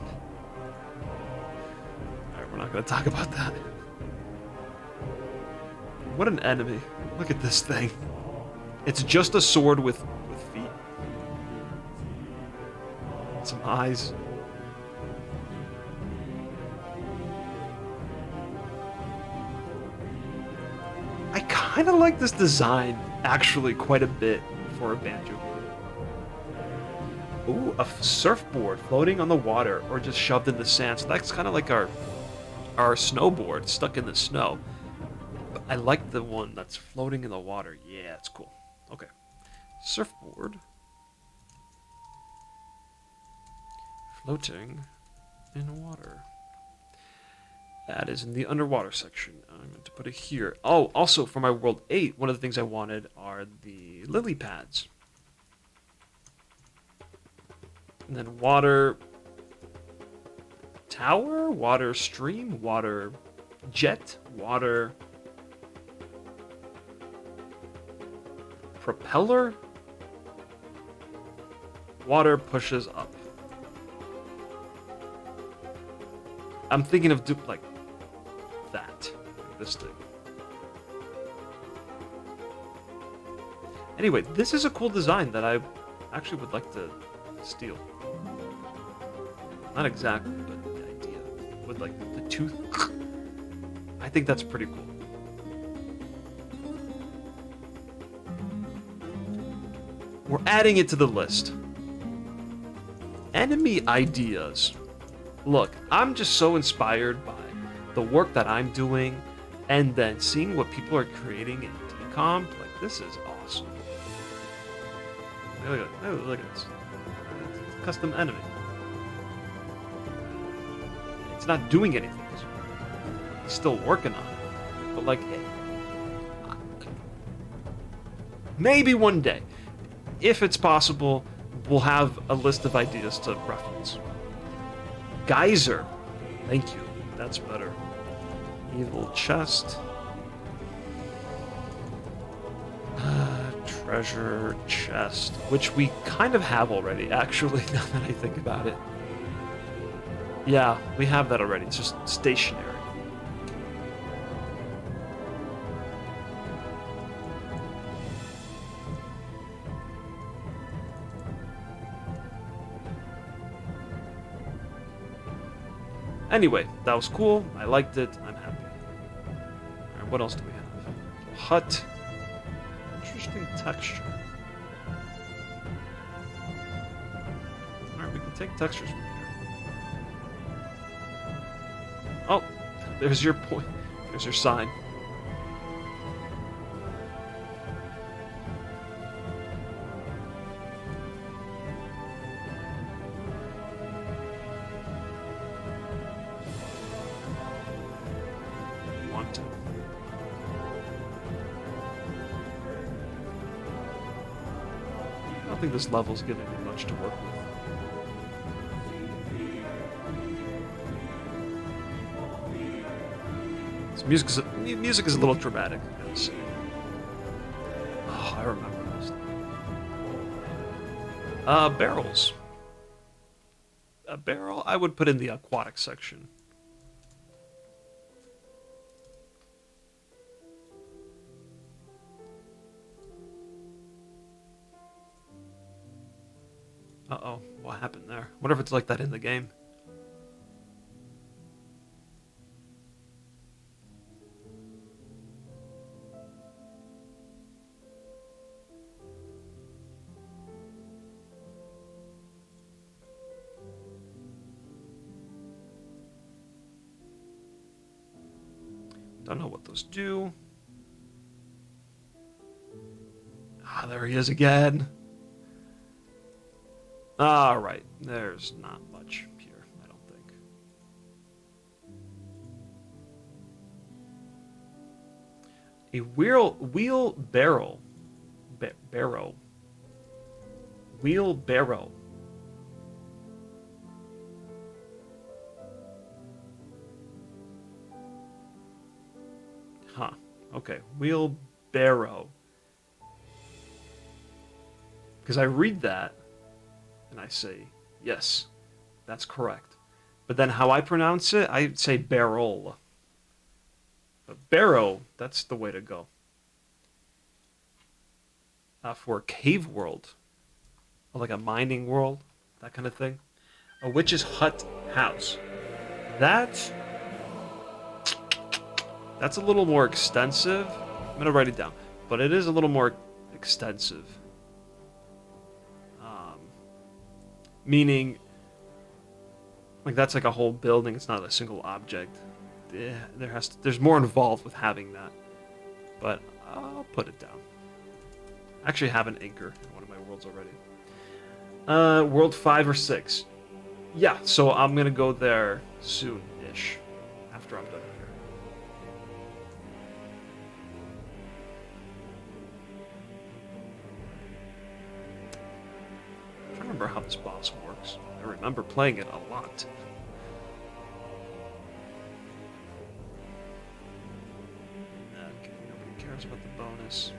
[SPEAKER 1] Alright, we're not gonna talk about that. What an enemy. Look at this thing. It's just a sword with feet. Some eyes. I kind of like this design, actually, quite a bit for a Banjo game. Ooh, a surfboard floating on the water or just shoved in the sand. So that's kind of like our snowboard stuck in the snow. But I like the one that's floating in the water. Yeah, it's cool. Okay. Surfboard. Floating in water. That is in the underwater section. I'm going to put it here. Oh, also for my World 8, one of the things I wanted are the lily pads. And then water tower, water stream, water jet, water propeller. Water pushes up. I'm thinking of like that, this thing. Anyway, this is a cool design that I actually would like to steal. Not exactly, but the idea. With like the tooth. I think that's pretty cool. We're adding it to the list. Enemy ideas. Look, I'm just so inspired by the work that I'm doing and then seeing what people are creating in DCOM. Like, this is awesome. Look at this. It's a custom enemy. It's not doing anything. It's still working on it. But, like, maybe one day, if it's possible, we'll have a list of ideas to reference. Geyser. Thank you. That's better. Evil chest. Treasure chest. Which we kind of have already, actually, now that I think about it. Yeah, we have that already. It's just stationary. Anyway, that was cool. I liked it. I'm happy. Alright, what else do we have? Hut. Interesting texture. Alright, we can take textures from here. Oh, there's your point. There's your sign. I don't think this level's giving me much to work with. This music is a little dramatic, I gotta say. Oh, I remember this. Barrels. A barrel I would put in the aquatic section. Uh-oh, what happened there? Wonder if it's like that in the game. Don't know what those do. Ah, there he is again. All right, there's not much here, I don't think. A wheelbarrow. Barrow. Wheelbarrow. Huh. Okay. Wheelbarrow. Because I read that and I say, yes, that's correct. But then how I pronounce it, I say barrel. But barrow, that's the way to go. For cave world, or like a mining world, that kind of thing. A witch's hut house. That's a little more extensive. I'm gonna write it down, but it is a little more extensive. Meaning, like that's like a whole building. It's not a single object. There's more involved with having that. But I'll put it down. I actually have an anchor in one of my worlds already. World 5 or 6. Yeah, so I'm gonna go there soon-ish, after I'm done here. I'm trying to remember how this boss works. I remember playing it a lot. Okay, nobody cares about the bonus.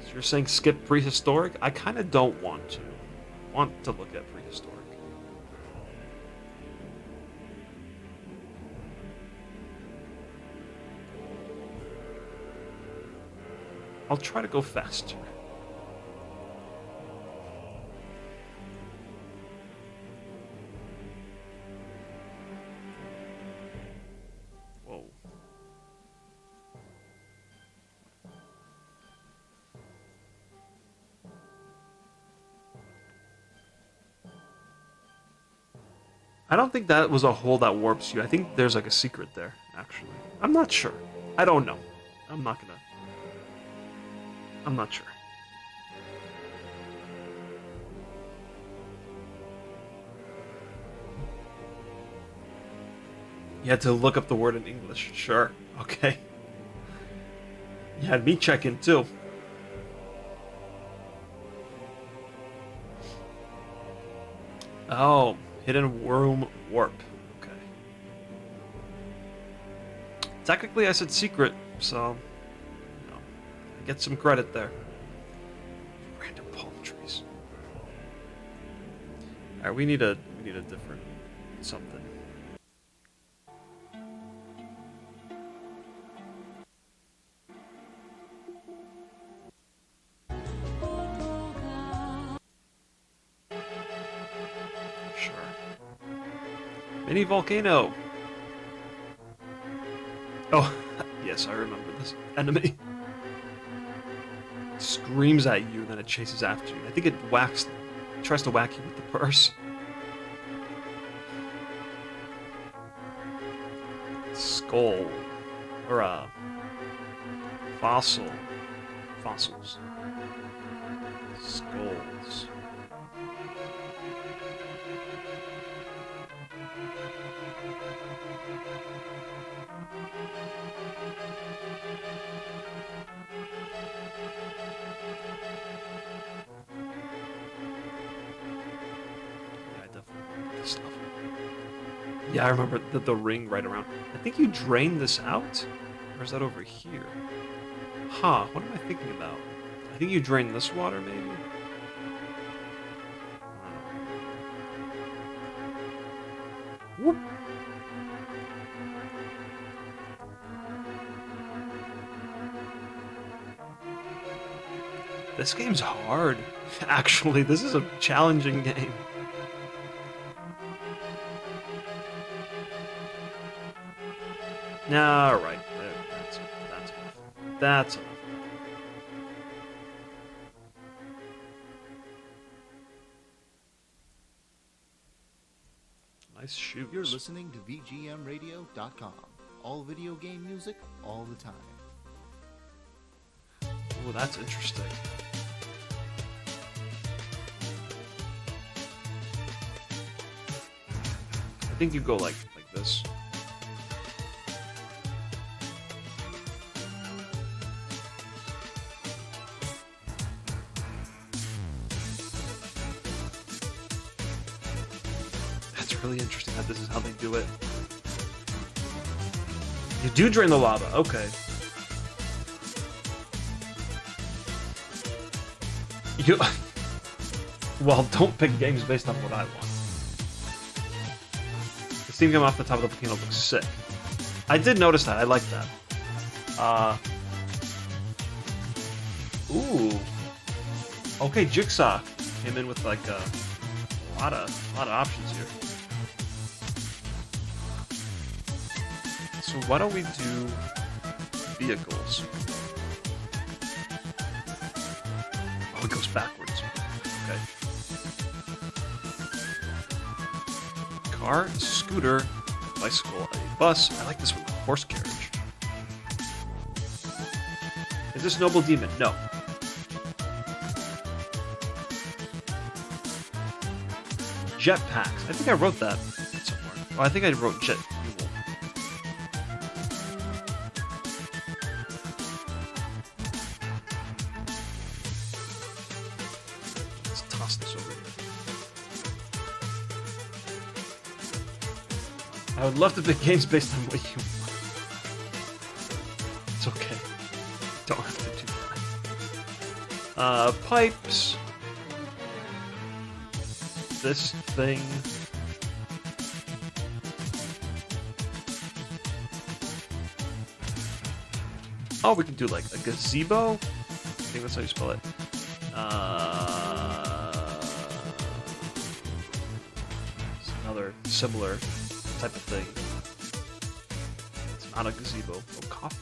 [SPEAKER 1] So you're saying skip prehistoric? I kind of don't want to. I want to look at prehistoric. I'll try to go faster. Whoa. I don't think that was a hole that warps you. I think there's like a secret there, actually. I'm not sure. I don't know. I'm not sure. You had to look up the word in English. Sure. Okay. You had me check in too. Oh, hidden room warp. Okay. Technically I said secret, so get some credit there. Random palm trees. Alright, we need a different something. Sure. Mini volcano. Oh, yes, I remember this enemy. Screams at you, then it chases after you. I think it tries to whack you with the purse. Skull. Or fossils. Skulls. Yeah, I remember the ring right around. I think you drain this out? Or is that over here? Huh, what am I thinking about? I think you drain this water, maybe? Whoop. This game's hard. Actually, this is a challenging game. All right, that's enough. That's enough. Nice shoot.
[SPEAKER 4] You're listening to VGMRadio.com. All video game music, all the time.
[SPEAKER 1] Oh, that's interesting. think you go like this. That's really interesting that this is how they do it. You do drain the lava, okay. You... Well, don't pick games based on what I want. The steam coming off the top of the volcano looks sick. I did notice that, I like that. Ooh. Okay, Jigsaw came in with like a lot of options here. So why don't we do vehicles? Oh, it goes backwards. Okay. Car, scooter, bicycle, a bus. I like this one, horse carriage. Is this Noble Demon? No. Jetpacks. I think I wrote that somewhere. Oh, I think I wrote jet fuel. Let's toss this over here. I would love to pick games based on what you want. It's okay. Don't have to do that. Pipes. This thing. Oh, we can do like a gazebo. I think that's how you spell it. It's another similar type of thing. It's not a gazebo. Oh, coffee.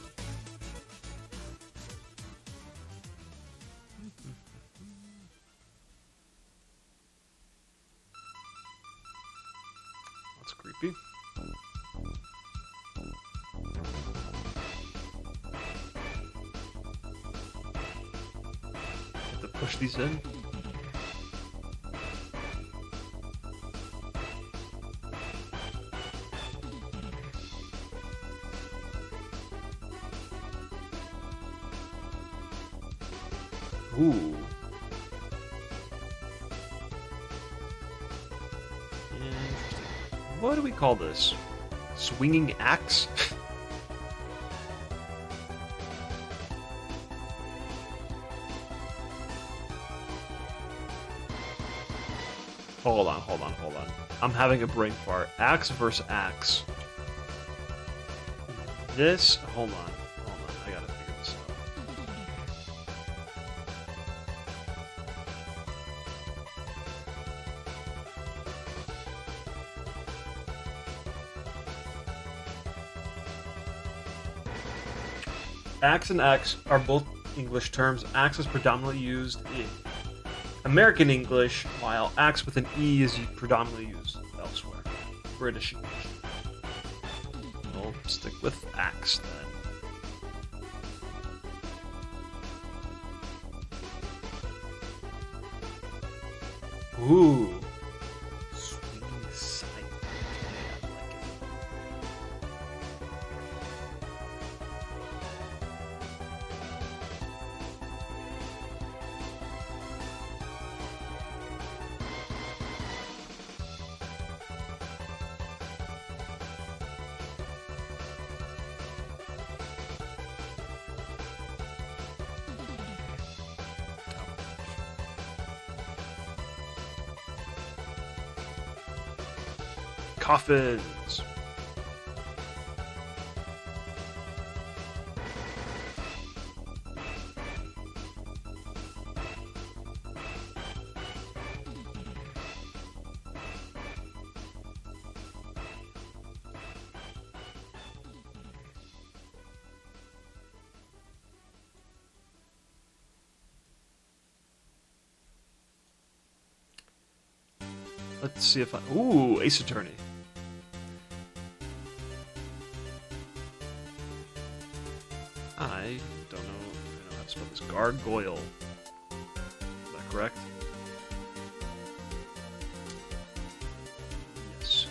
[SPEAKER 1] That's creepy. Have to push these in. Ooh. Interesting. What do we call this? Swinging axe? Hold on. I'm having a brain fart. Axe versus axe. This, hold on. I gotta figure this out. Axe and axe are both English terms. Axe is predominantly used in American English, while axe with an E is predominantly used elsewhere. British English. We'll stick with axe then. Ooh. Swinging scythe. I like it. Coffins. Let's see if I... Ooh, Ace Attorney. I don't know how to spell this. Gargoyle. Is that correct? Yes.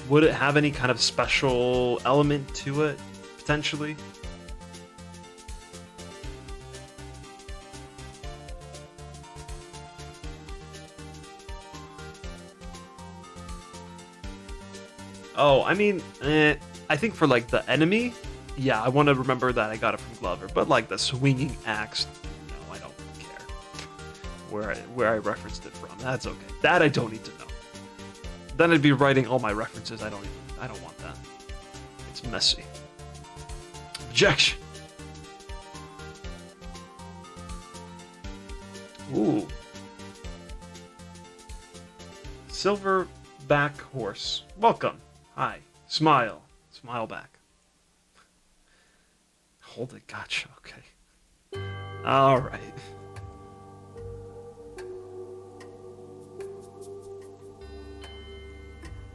[SPEAKER 1] Would it have any kind of special element to it, potentially? Oh, I mean, I think for like the enemy, yeah, I want to remember that I got it from Glover. But like the swinging axe, no, I don't care where I referenced it from. That's okay. That I don't need to know. Then I'd be writing all my references. I don't want that. It's messy. Objection. Ooh. Silverback horse. Welcome. Hi. Smile. Smile back. Hold it. Gotcha. Okay. All right.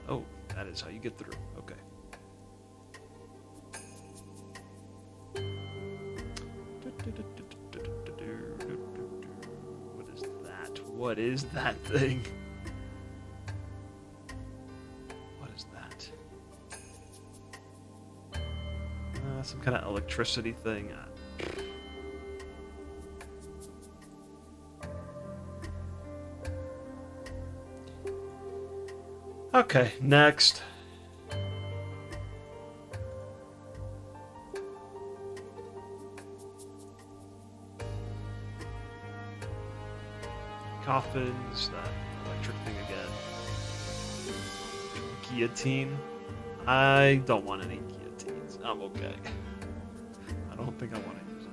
[SPEAKER 1] Oh, that is how you get through. Okay. What is that? What is that thing? What is that? Some kind of electricity thing. Okay, next. Coffins, that electric thing again. Guillotine. I don't want any guillotines. I'm okay. I don't think I want to use it.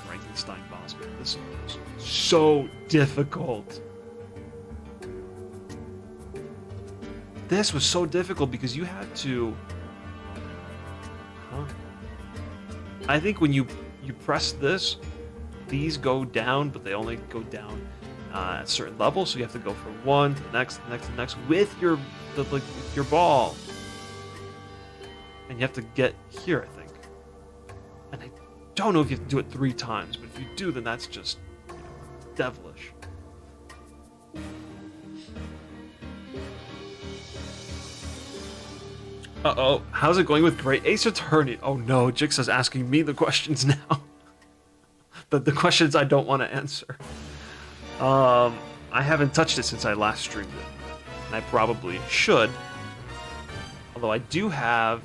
[SPEAKER 1] Frankenstein boss. This is so difficult. This was so difficult because you had to... Huh? I think when you press this, these go down, but they only go down at a certain level, so you have to go from one to the next, the next, the next, with your ball. And you have to get here, I think. And I don't know if you have to do it 3 times, but if you do, then that's just, devilish. Uh-oh, how's it going with Great Ace Attorney? Oh no, Jigsa's asking me the questions now. the questions I don't want to answer. I haven't touched it since I last streamed it. And I probably should. Although I do have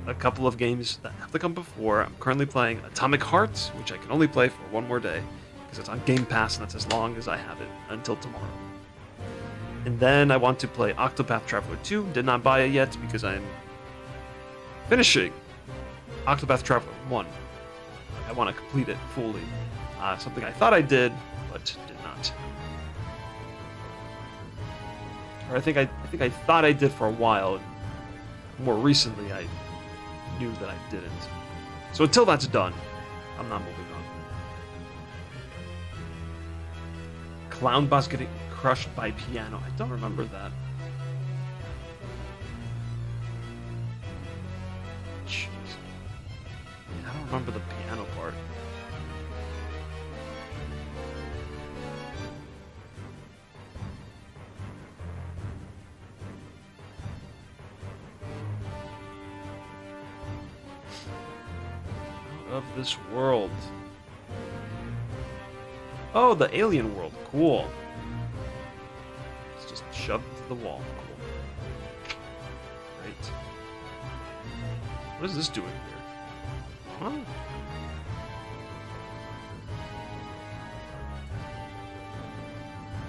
[SPEAKER 1] a couple of games that have to come before. I'm currently playing Atomic Hearts, which I can only play for 1 more day, because it's on Game Pass and that's as long as I have it, until tomorrow. And then I want to play Octopath Traveler 2. Did not buy it yet because I'm finishing Octopath Traveler 1. I want to complete it fully. Something I thought I did, but did not. Or I think I thought I did for a while. And more recently, I knew that I didn't. So until that's done, I'm not moving on. Clown boss getting crushed by piano. I don't remember that. Jeez. I don't remember the piano part. Out of this world. Oh, the alien world. Cool. It's just shoved to the wall. Cool. Great. What is this doing here? Huh?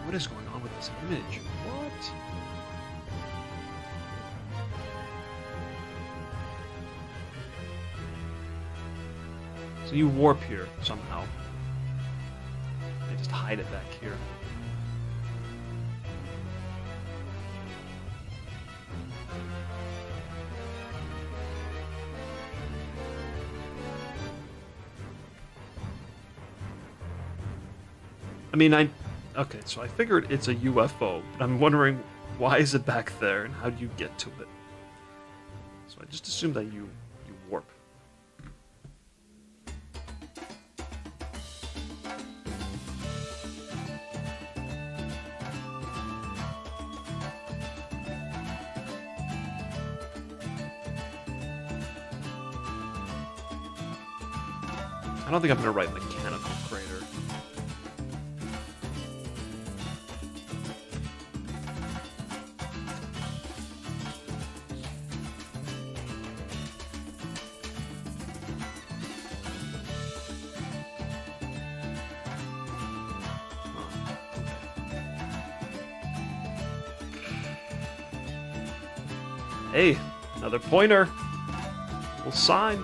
[SPEAKER 1] What is going on with this image? What? So you warp here somehow. They just hide it back here. I mean, okay, so I figured it's a UFO, but I'm wondering why is it back there and how do you get to it? So I just assume that you warp. I don't think I'm gonna write mechanical crater. Hey, another pointer. Little sign.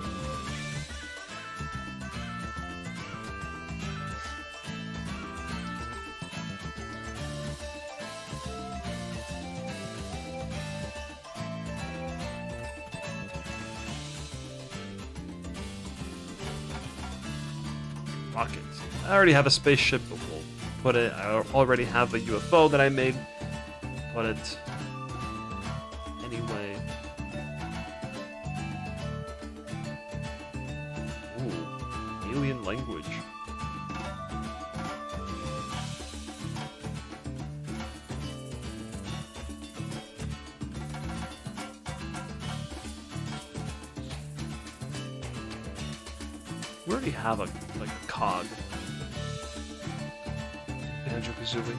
[SPEAKER 1] Rockets. I already have a spaceship, but we'll put it. I already have a UFO that I made. Put it anyway. Ooh, alien language. We already have a cog. Banjo-Kazooie.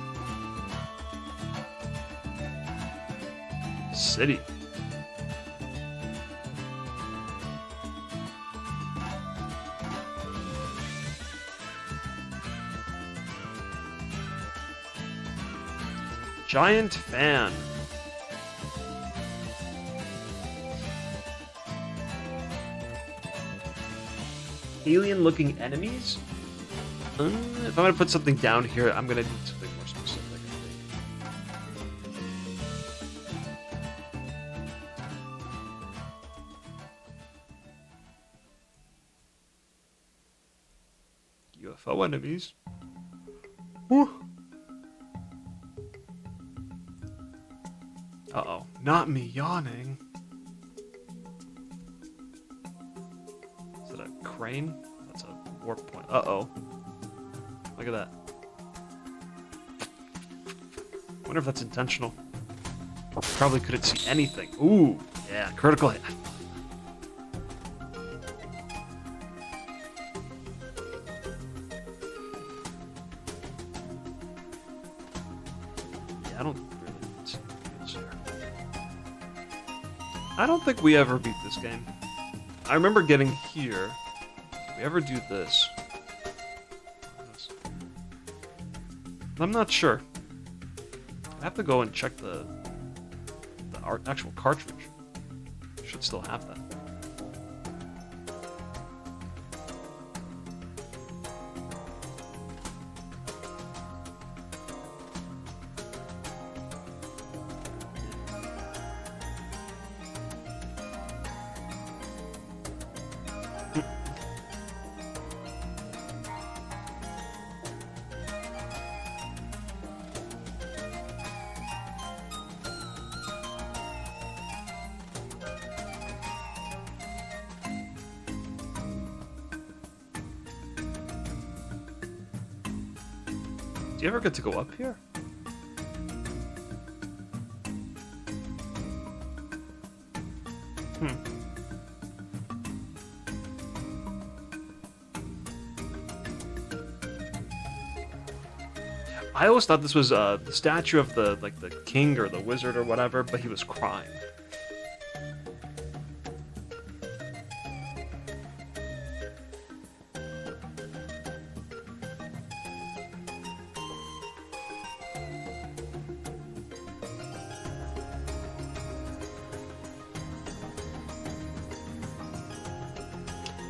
[SPEAKER 1] City. Giant fan. Alien-looking enemies? If I'm gonna put something down here, I'm gonna need something more specific, I think. UFO enemies. Whew. Uh-oh. Not me yawning. Is it a crane? That's a warp point. Uh-oh. Look at that. Wonder if that's intentional. Probably couldn't see anything. Ooh, yeah, critical hit. Yeah, I don't really see what's here. I don't think we ever beat this game. I remember getting here. Did we ever do this? I'm not sure. I have to go and check the actual cartridge. Should still have that. Do you ever get to go up here? I always thought this was the statue of the king or the wizard or whatever, but he was crying.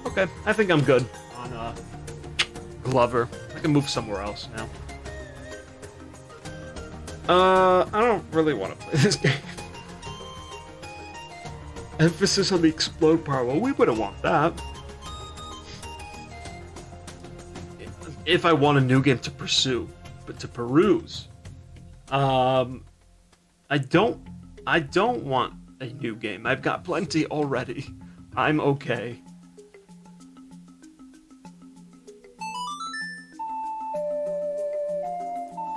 [SPEAKER 1] Okay, I think I'm good on Glover. I can move somewhere else now. I don't really want to play this game. Emphasis on the explode part. Well, we wouldn't want that. If I want a new game to pursue, but to peruse, I don't want a new game. I've got plenty already. I'm okay.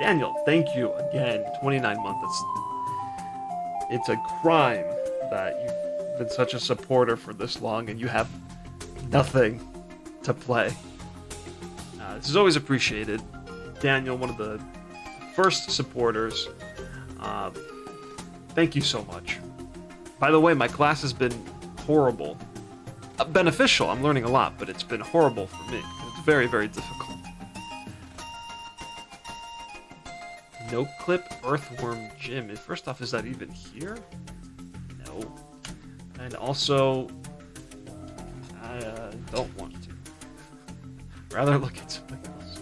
[SPEAKER 1] Daniel, thank you again. 29 months. It's a crime that you've been such a supporter for this long and you have nothing to play. This is always appreciated. Daniel, one of the first supporters. Thank you so much. By the way, my class has been horrible. Beneficial, I'm learning a lot, but it's been horrible for me. It's very, very difficult. No clip earthworm gym. First off, is that even here? No. And also, I don't want to. Rather look at something else.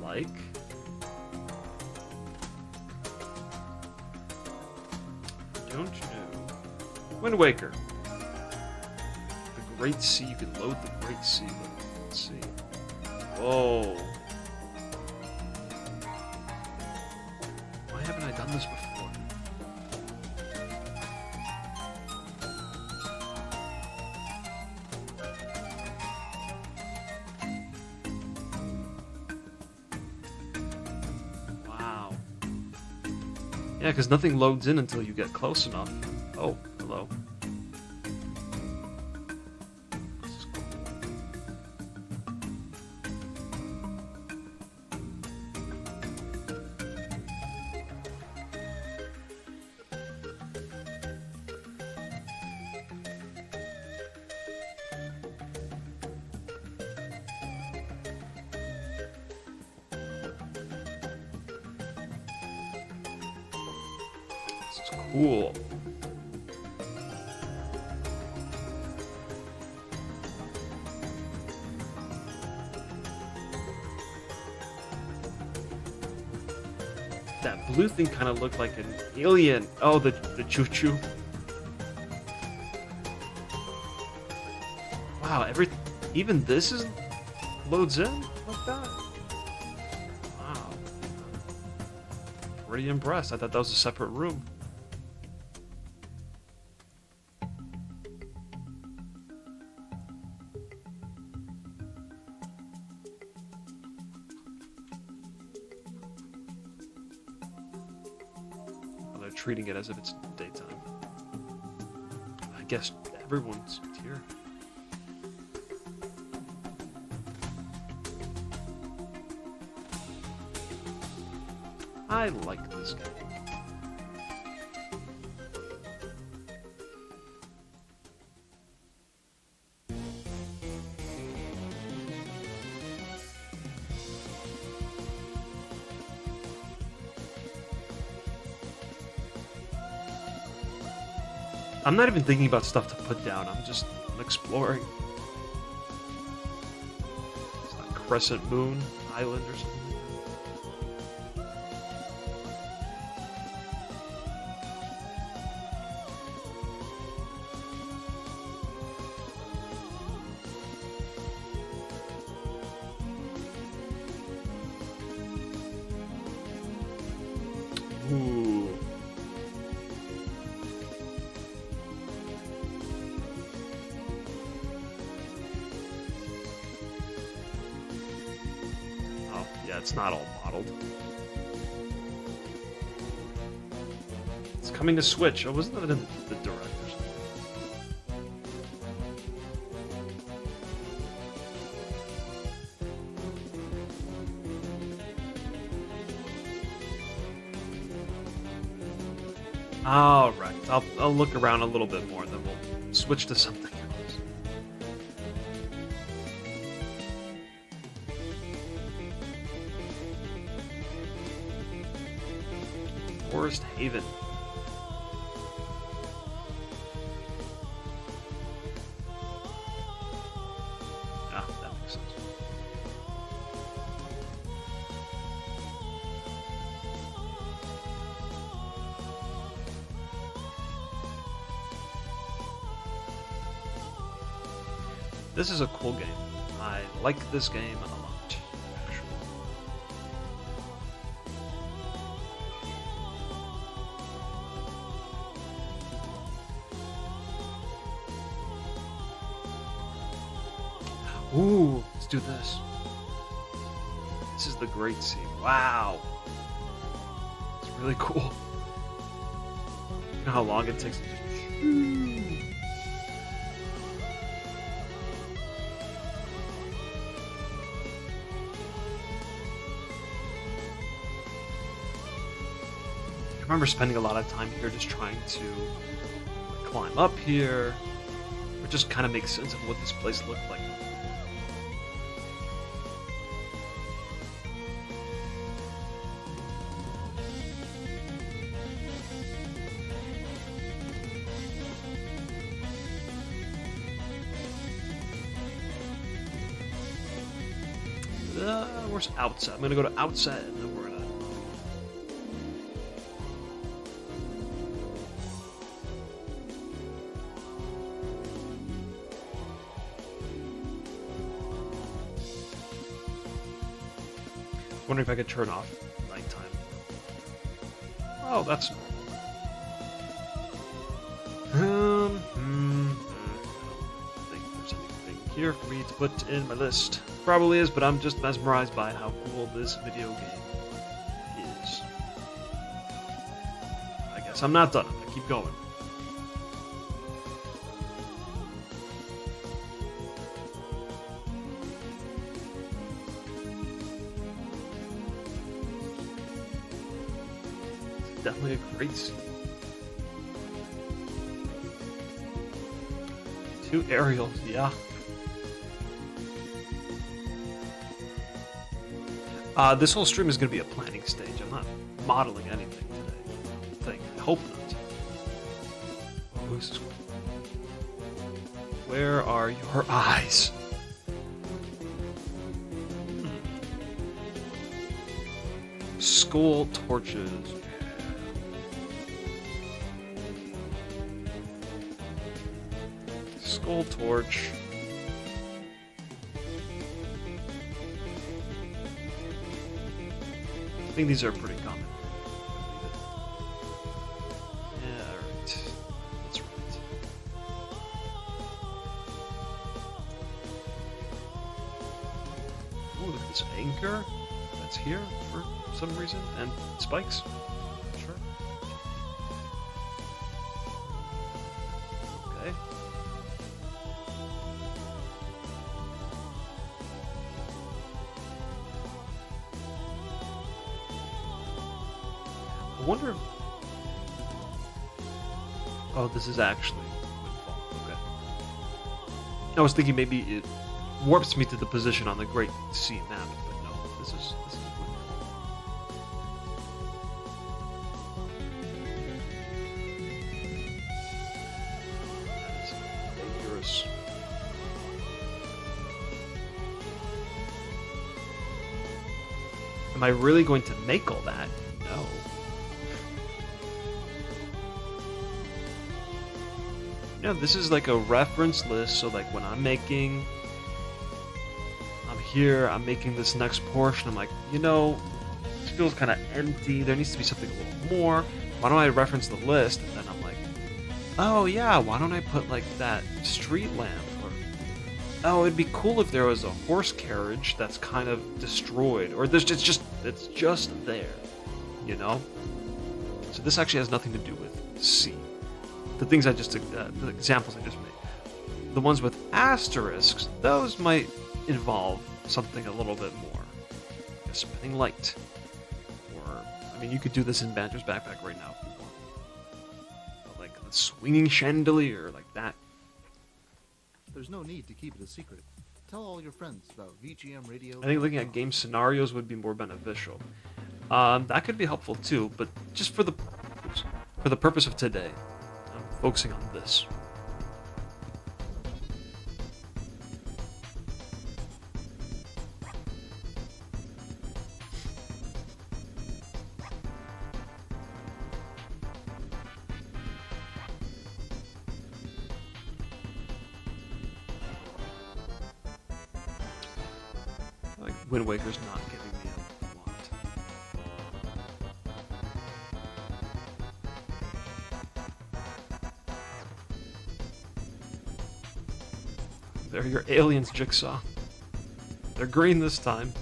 [SPEAKER 1] Like. Don't know. Wind Waker. The Great Sea. You can load the Great Sea. Let's see. Whoa. Why haven't I done this before? Wow. Yeah, because nothing loads in until you get close enough. Oh, hello. This is cool. This is cool. That blue thing kind of looked like an alien. Oh, the choo-choo. Wow, even this is loads in like that. Wow. Pretty impressed. I thought that was a separate room. Treating it as if it's daytime. I guess everyone's here. I like this game. I'm not even thinking about stuff to put down. I'm exploring. It's like Crescent Moon Island or something. Ooh. It's not all modeled. It's coming to Switch. Oh, wasn't that in the Direct or something? All right. I'll look around a little bit more, then we'll switch to something else. Forest Haven. Ah, that makes sense. This is a cool game. I like this game a lot. Ooh, let's do this. This is the Great Sea. Wow. It's really cool. You know how long it takes to just... I remember spending a lot of time here just trying to climb up here, or just kind of make sense of what this place looked like. Where's outside? I'm gonna go to outside and then we're gonna... Wondering if I could turn off nighttime. Oh, that's... I don't think there's anything here for me to put in my list. Probably is, but I'm just mesmerized by how cool this video game is. I guess I'm not done. I'm gonna keep going. It's definitely a great scene. 2 aerials, yeah. This whole stream is going to be a planning stage. I'm not modeling anything today. I hope not. Oh, where are your eyes? Skull torches. Skull torch. I think these are pretty common. Yeah, alright. That's right. Oh, look at this anchor. That's here for some reason. And spikes. Sure. Okay. I wonder if... Oh, this is actually Windfall. Okay. I was thinking maybe it warps me to the position on the Great Sea map, but no, this is Windfall. That is dangerous. Am I really going to make all that? No. Yeah, this is like a reference list, so like when I'm making... I'm here, I'm making this next portion, I'm like, you know, this feels kind of empty, there needs to be something a little more. Why don't I reference the list? And then I'm like, oh yeah, why don't I put like that street lamp? Or, oh, it'd be cool if there was a horse carriage that's kind of destroyed, or it's just there, you know? So this actually has nothing to do with C. The things the examples I just made. The ones with asterisks, those might involve something a little bit more. A spinning light. Or, I mean, you could do this in Banjo's backpack right now if you want. But like the swinging chandelier, like that.
[SPEAKER 4] There's no need to keep it a secret. Tell all your friends about VGM Radio.
[SPEAKER 1] I think looking at game scenarios would be more beneficial. That could be helpful too, but just for the purpose of today, I'm focusing on this. Like Wind Waker's not giving me a lot. They're your aliens, Jigsaw. They're green this time.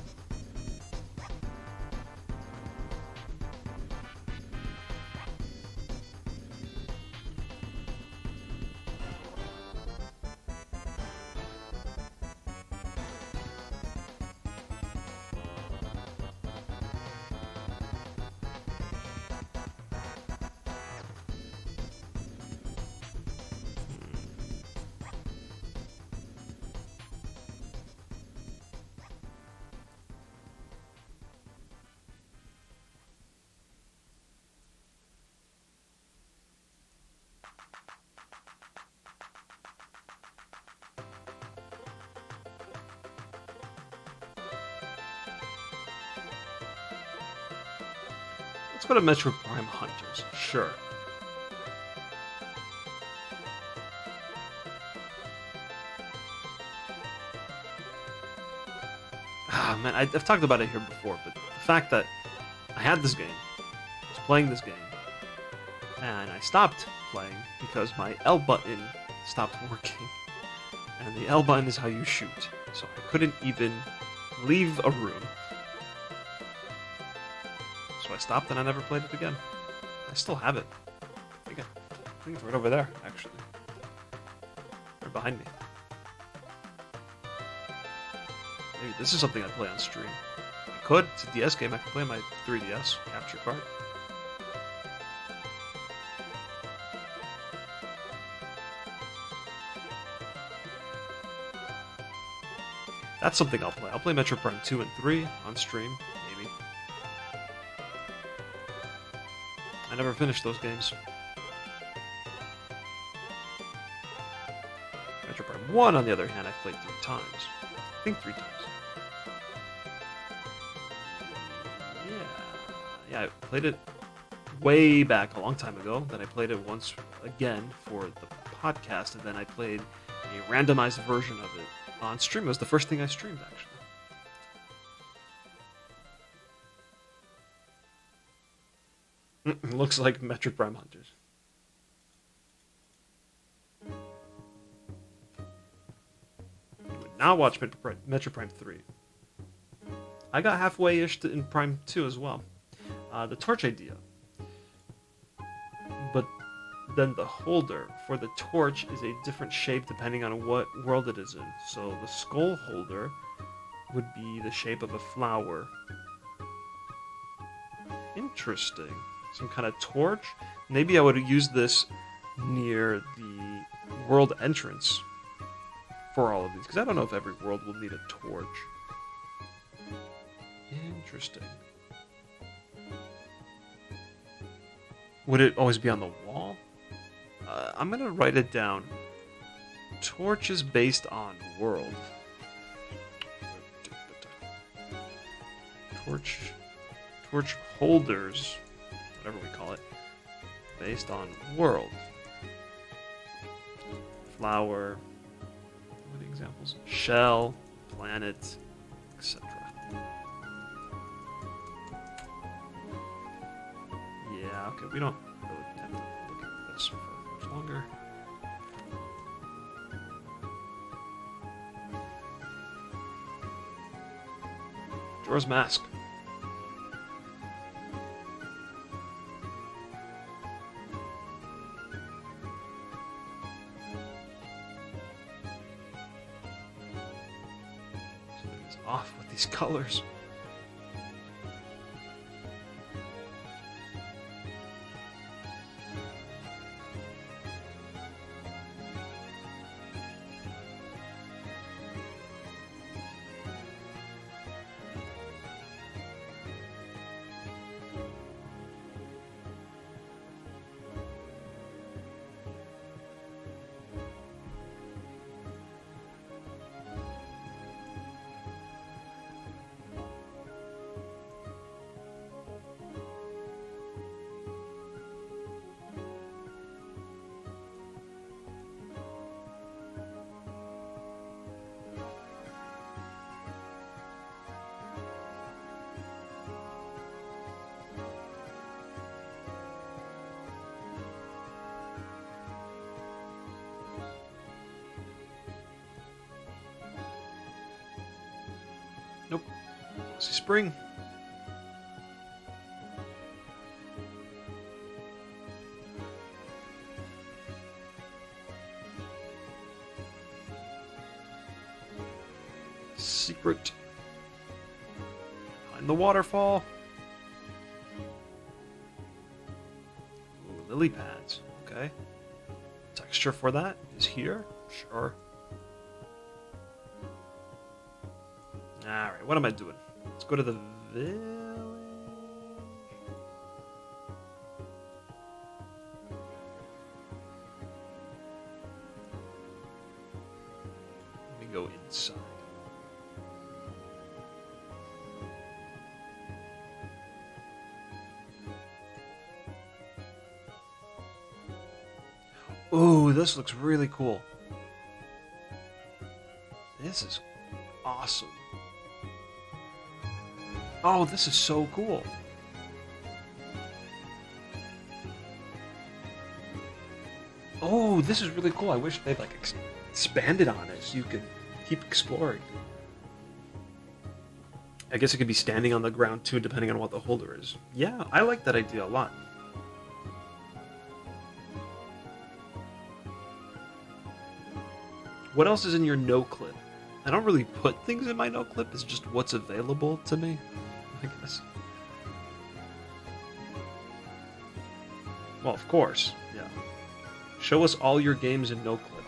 [SPEAKER 1] Let's go to Metroid Prime Hunters. Sure. Ah, man, I've talked about it here before, but the fact that I had this game, I was playing this game, and I stopped playing because my L button stopped working. And the L button is how you shoot. So I couldn't even leave a room. So I stopped and I never played it again. I still have it. I think it's right over there, actually. Right behind me. Maybe this is something I'd play on stream. I could. It's a DS game. I could play on my 3DS capture card. That's something I'll play. I'll play Metroid Prime 2 and 3 on stream, maybe. I never finished those games. Metroid Prime 1, on the other hand, I played 3 times. I think 3 times. Yeah, I played it way back a long time ago. Then I played it once again for the podcast, and then I played a randomized version of it on stream. It was the first thing I streamed, actually. Looks like Metroid Prime Hunters. You would now watch Metroid Prime 3. I got halfway-ish in Prime 2 as well. The torch idea. But then the holder for the torch is a different shape depending on what world it is in. So the skull holder would be the shape of a flower. Interesting. Some kind of torch? Maybe I would use this near the world entrance for all of these, because I don't know if every world will need a torch. Interesting. Would it always be on the wall? I'm gonna write it down. Torch is based on world. Torch holders, whatever we call it, based on world. Flower. What are the examples? Shell, planet, etc. Yeah, okay, we don't really have to look at this for much longer. Jorah's Mask. Something's off with these colors. Nope. See spring. Secret. Behind the waterfall. Ooh, lily pads. Okay. Texture for that is here. Sure. Alright, what am I doing? Let's go to the village. Let me go inside. Ooh, this looks really cool. This is awesome. Oh, this is so cool. Oh, this is really cool. I wish they'd like expanded on it so you could keep exploring. I guess it could be standing on the ground too, depending on what the holder is. Yeah, I like that idea a lot. What else is in your no clip? I don't really put things in my no clip. It's just what's available to me, I guess. Well, of course, yeah. Show us all your games in no clip.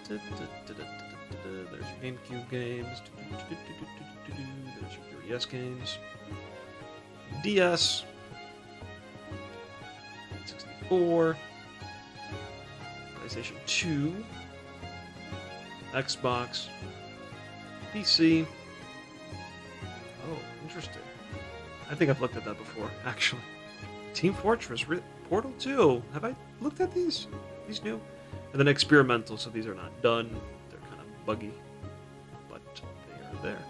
[SPEAKER 1] There's your GameCube games. There's your 3DS games. DS. 64. PlayStation 2. Xbox. PC. Oh, interesting. I think I've looked at that before, actually. Team Fortress, Portal 2. Have I looked at these? These new? And then experimental, so these are not done. They're kind of buggy, but they are there.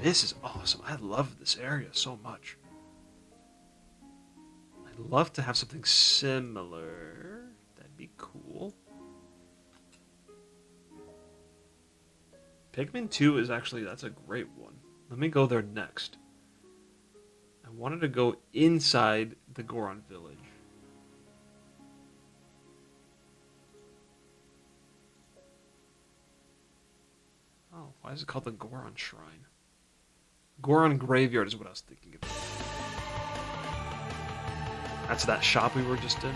[SPEAKER 1] This is awesome. I love this area so much. I'd love to have something similar. That'd be cool. Pikmin 2 is actually, that's a great one. Let me go there next. I wanted to go inside the Goron village. Oh, why is it called the Goron Shrine? Goron Graveyard is what I was thinking of. That's that shop we were just in.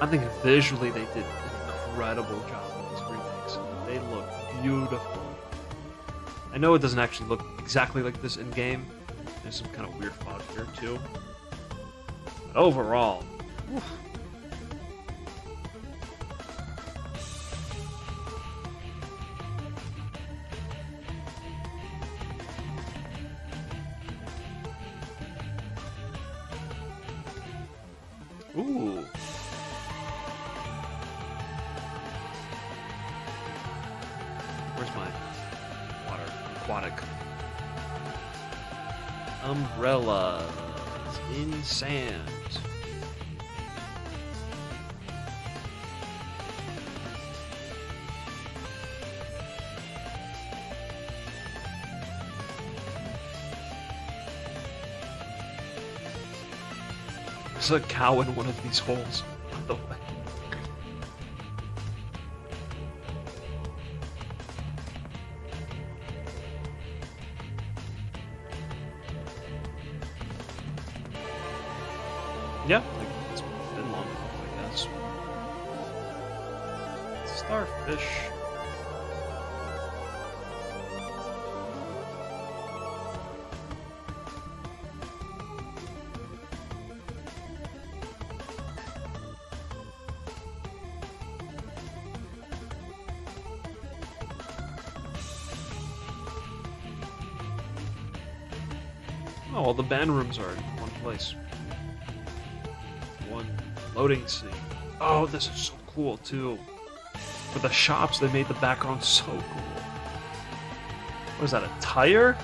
[SPEAKER 1] I think visually they did an incredible job with these remakes. They look beautiful. I know it doesn't actually look exactly like this in game. There's some kind of weird fog here too. But overall, oof. Ooh. Where's my water? Aquatic. Umbrellas in sand. There's a cow in one of these holes, by the way. Yeah, like, it's been long enough, I guess. Starfish. Oh, all the band rooms are in one place. One loading scene. Oh, this is so cool too. For the shops, they made the background so cool. What is that, a tire?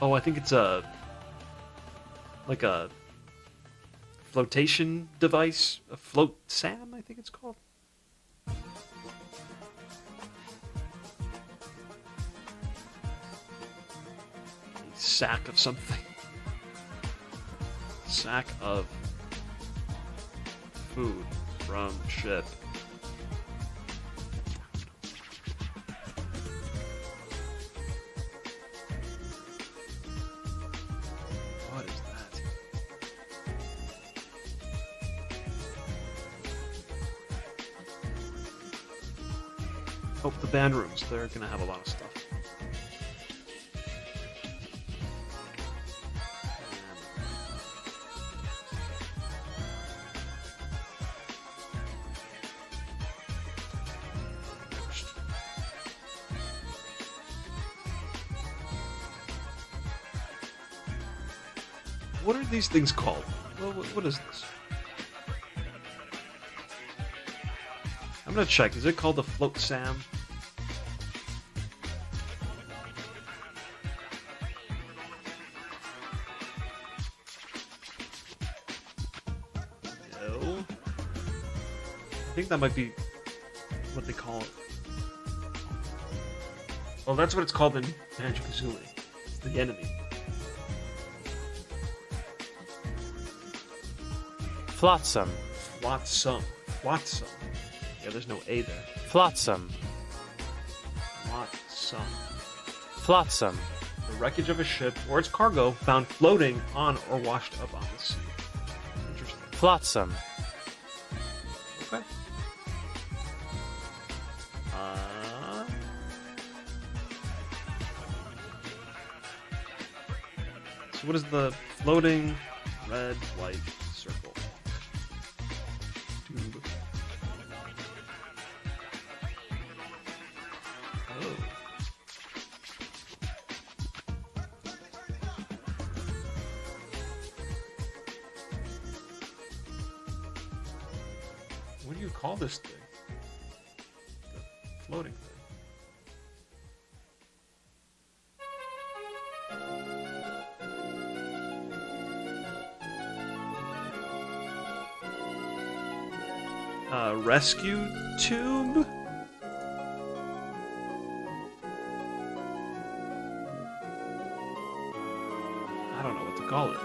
[SPEAKER 1] Oh, I think it's like a flotation device. A float Sam, I think it's called. A sack of something. Sack of food from ship. What is that? Oh, the band rooms. They're gonna have a lot of stuff. What are these things called? What is this? I'm gonna check. Is it called the Float Sam? No. I think that might be what they call it. Well, that's what it's called in Banjo-Kazooie. It's the enemy.
[SPEAKER 5] Flotsam.
[SPEAKER 1] Flotsam. Flotsam. Yeah, there's no A there.
[SPEAKER 5] Flotsam.
[SPEAKER 1] Flotsam.
[SPEAKER 5] Flotsam.
[SPEAKER 1] The wreckage of a ship or its cargo found floating on or washed up on the sea. Interesting.
[SPEAKER 5] Flotsam.
[SPEAKER 1] Okay. So what is the floating red, white circle? Tube. Oh. What do you call this thing? The floating thing. Rescue tube? I don't know what to call it.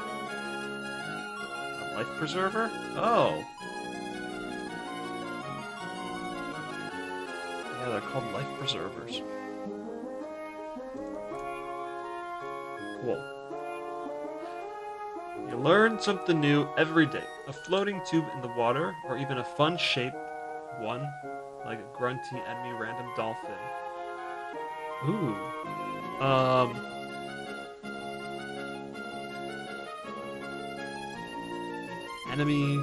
[SPEAKER 1] A life preserver? Oh. Yeah, they're called life preservers. Cool. You learn something new every day. A floating tube in the water, or even a fun-shaped one, like a grunty enemy random dolphin. Ooh. Enemy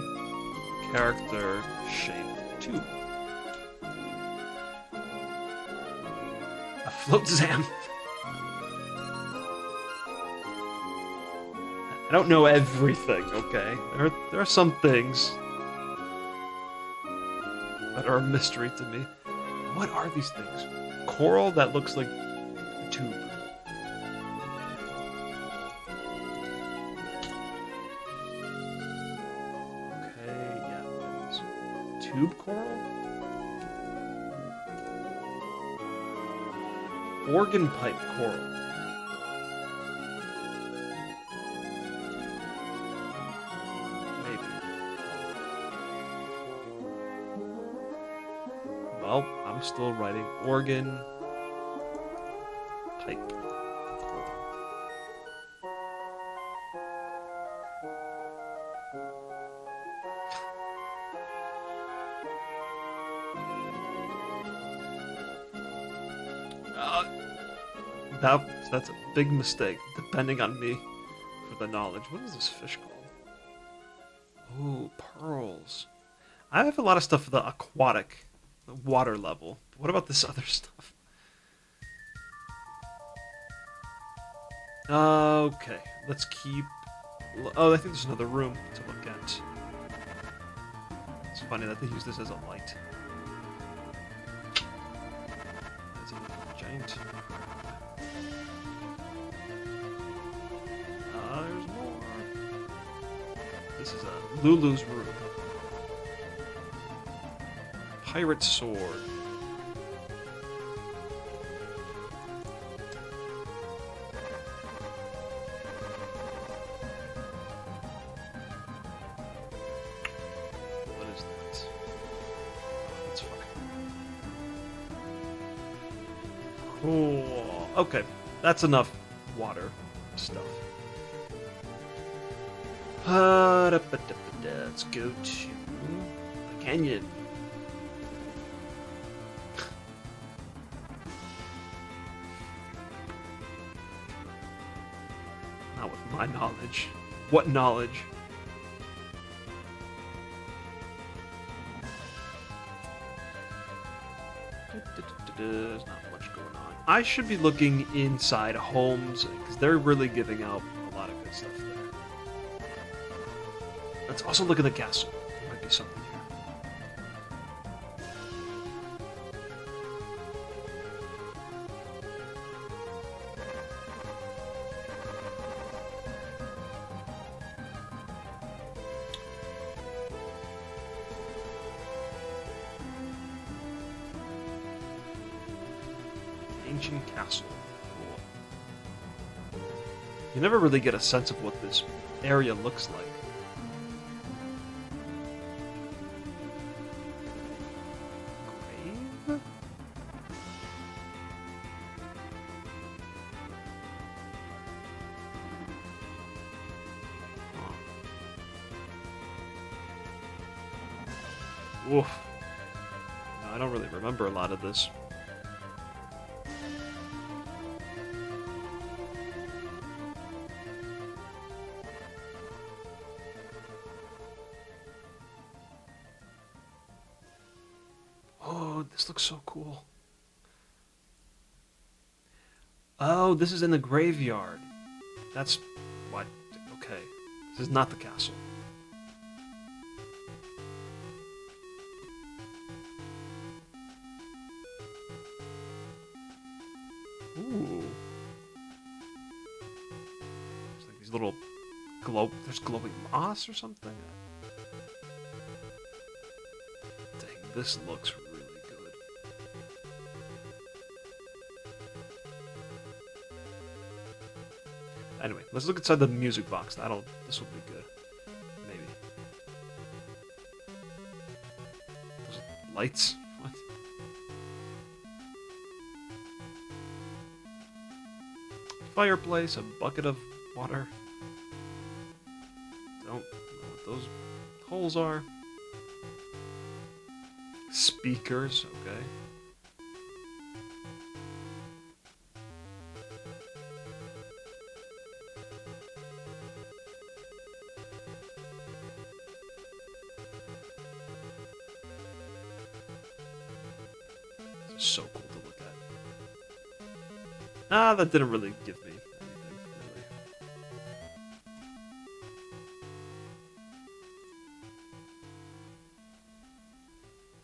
[SPEAKER 1] character shaped tube. A float zam. I don't know everything, okay? There are some things that are a mystery to me. What are these things? Coral that looks like a tube. Okay, yeah, that is tube coral? Organ pipe coral. Well, I'm still writing organ pipe. That's a big mistake, depending on me for the knowledge. What is this fish called? Ooh, pearls. I have a lot of stuff for the aquatic, the water level. What about this other stuff? Okay, let's keep... Oh, I think there's another room to look at. It's funny that they use this as a light. That's a giant... there's more. This is a Lulu's room. Pirate sword. What is that? Oh, that's fucking cool. Okay, that's enough water stuff. Let's go to the canyon. Not with my knowledge. What knowledge? There's not much going on. I should be looking inside homes because they're really giving out a lot of good stuff there. Let's also look at the castle. There might be something here. Ancient castle. Cool. You never really get a sense of what this area looks like. Grave? Huh. Oof. No, I don't really remember a lot of this. Oh, this looks so cool. Oh, this is in the graveyard. That's what? Okay. This is not the castle. Ooh. There's like these little there's glowing moss or something. Dang, this looks really good. Anyway, let's look inside the music box. This will be good. Maybe. Those lights? What? Fireplace, a bucket of water. Don't know what those holes are. Speakers, okay. This is so cool to look at. Ah, that didn't really give me anything, really.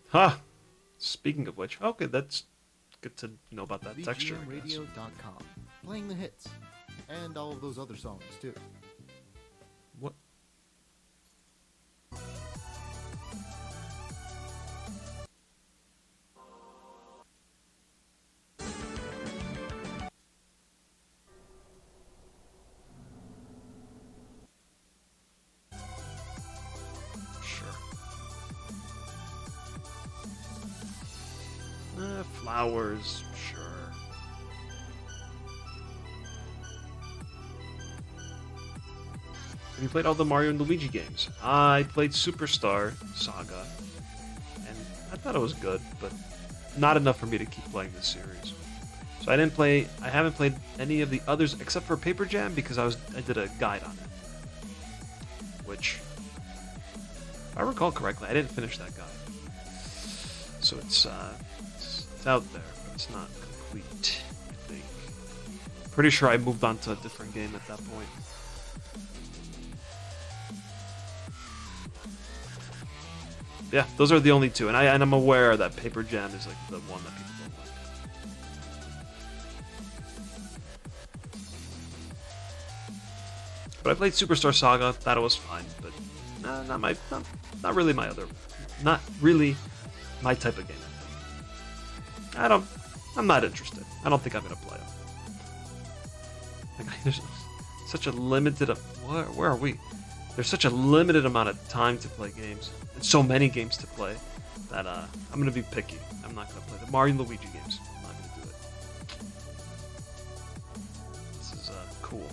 [SPEAKER 1] Huh. Speaking of which, okay, that's good to know about that texture. I guess.
[SPEAKER 4] VGMradio.com. Playing the hits. And all of those other songs, too.
[SPEAKER 1] What? Sure. Flowers, sure. Have you played all the Mario and Luigi games? I played Superstar Saga, and I thought it was good, but not enough for me to keep playing this series. So I haven't played any of the others except for Paper Jam because I did a guide on it. Which, if I recall correctly, I didn't finish that guide. So it's out there, but it's not complete, I think. Pretty sure I moved on to a different game at that point. Yeah, those are the only two, and I'm aware that Paper Jam is like the one that people don't like. But I played Superstar Saga. Thought it was fine, but not really my type of game. I'm not interested. I don't think I'm gonna play it. Like, there's such a limited. Where are we? There's such a limited amount of time to play games, and so many games to play, that I'm gonna be picky. I'm not gonna play the Mario and Luigi games. I'm not gonna do it. This is cool.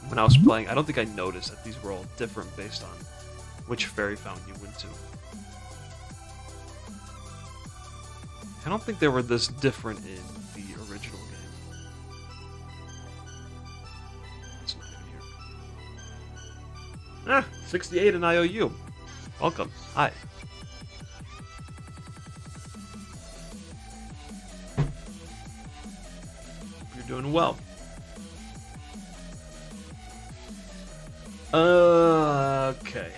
[SPEAKER 1] When I was playing, I don't think I noticed that these were all different based on which fairy fountain you went to. I don't think they were this different in the original game. It's not even here. 68 in IOU. Welcome. Hi. You're doing well. Okay.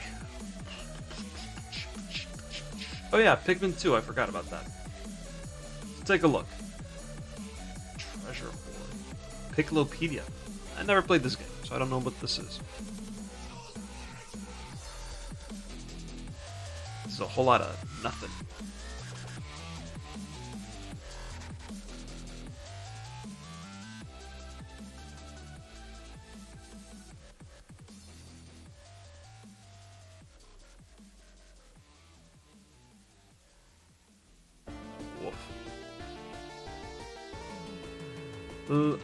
[SPEAKER 1] Oh yeah, Pikmin 2, I forgot about that. Let's take a look. Treasure Hoard. Piccolopedia. I never played this game, so I don't know what this is. This is a whole lot of nothing.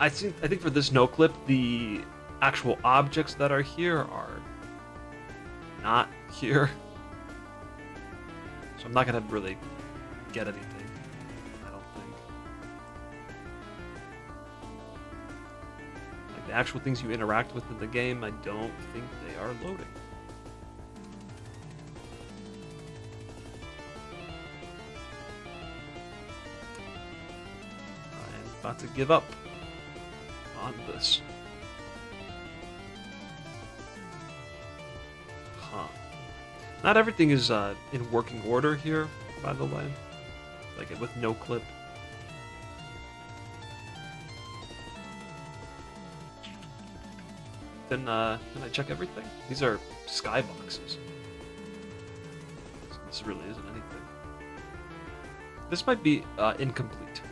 [SPEAKER 1] I think for this no clip, the actual objects that are here are not here. So I'm not gonna really get anything, I don't think. Like the actual things you interact with in the game, I don't think they are loading. I'm about to give up on this. Huh. Not everything is in working order here, by the way. Like with no clip. Then can I check everything? These are skyboxes. So this really isn't anything. This might be incomplete.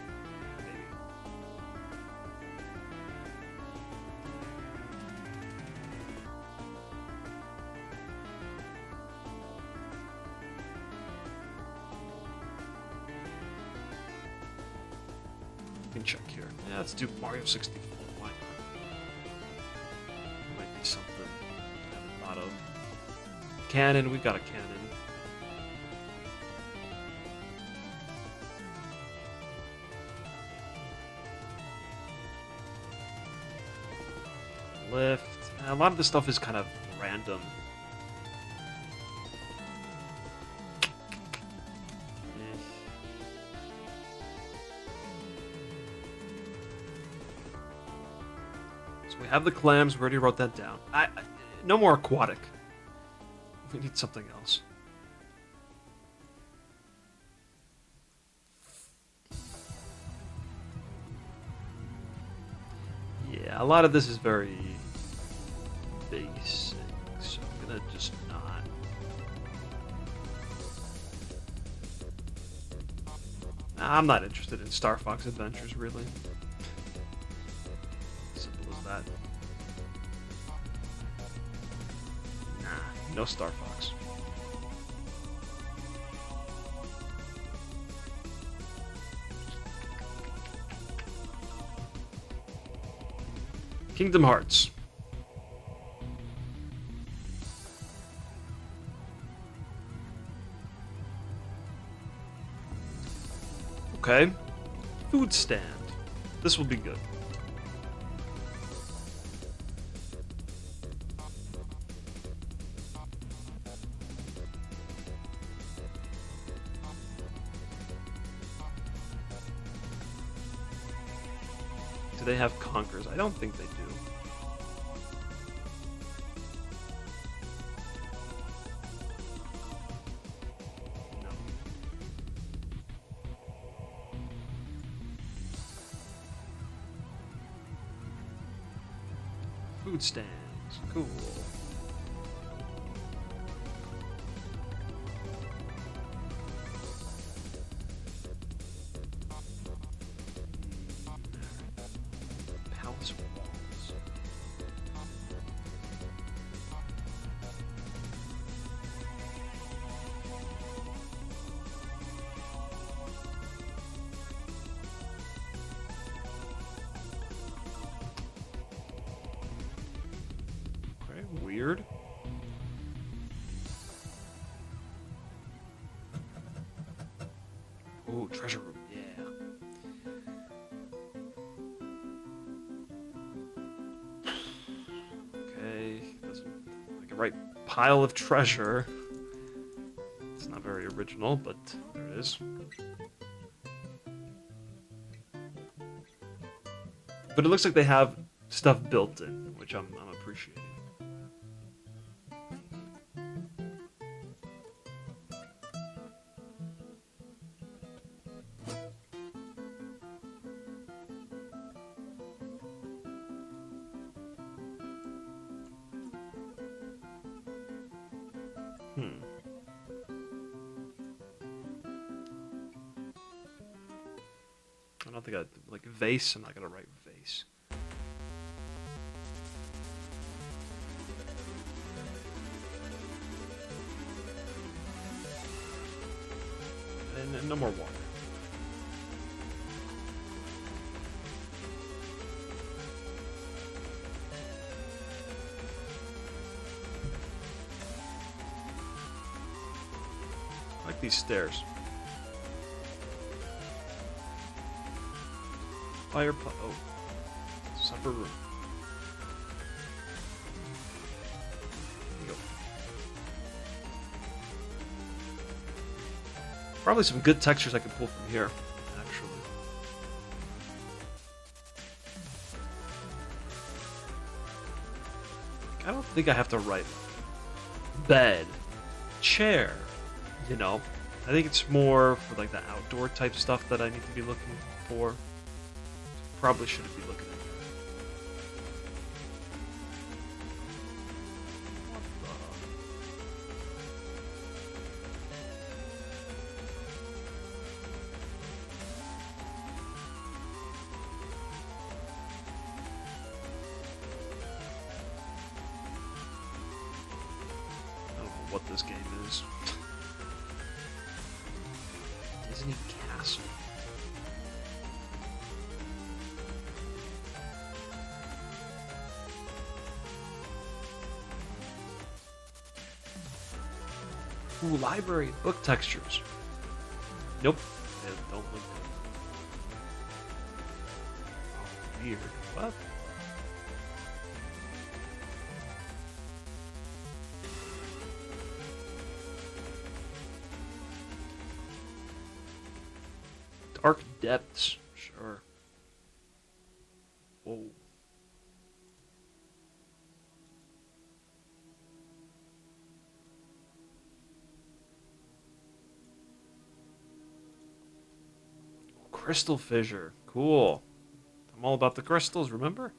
[SPEAKER 1] Check here. Yeah, let's do Mario 64. Why not? Might be something I haven't thought of. Cannon, we've got a cannon. Lift. A lot of this stuff is kind of random. We have the clams. We already wrote that down. No more aquatic. We need something else. Yeah, a lot of this is very basic, so I'm gonna just not. I'm not interested in Star Fox Adventures, really. That. Nah, no Star Fox. Kingdom Hearts. Okay. food stand. This will be good. Do they have conkers? I don't think they do. No. Food stands. Cool. Palace walls. Okay, weird. Ooh, treasure room, yeah. Okay, that's like a right pile of treasure. It's not very original, but there it is. But it looks like they have stuff built in, which I'm appreciating. I don't think like vase. I'm not gonna write vase. And no more water. I like these stairs. Fire pot. Oh. Supper room. There you go. Probably some good textures I could pull from here, actually. I don't think I have to write bed, chair, you know. I think it's more for like the outdoor type stuff that I need to be looking for. Probably shouldn't be looking at that. I don't know what this game is. Disney Castle. Ooh, library, book textures. Nope, they don't look good. Oh, weird. What? Dark depths, sure. Whoa. Crystal fissure. Cool. I'm all about the crystals, remember?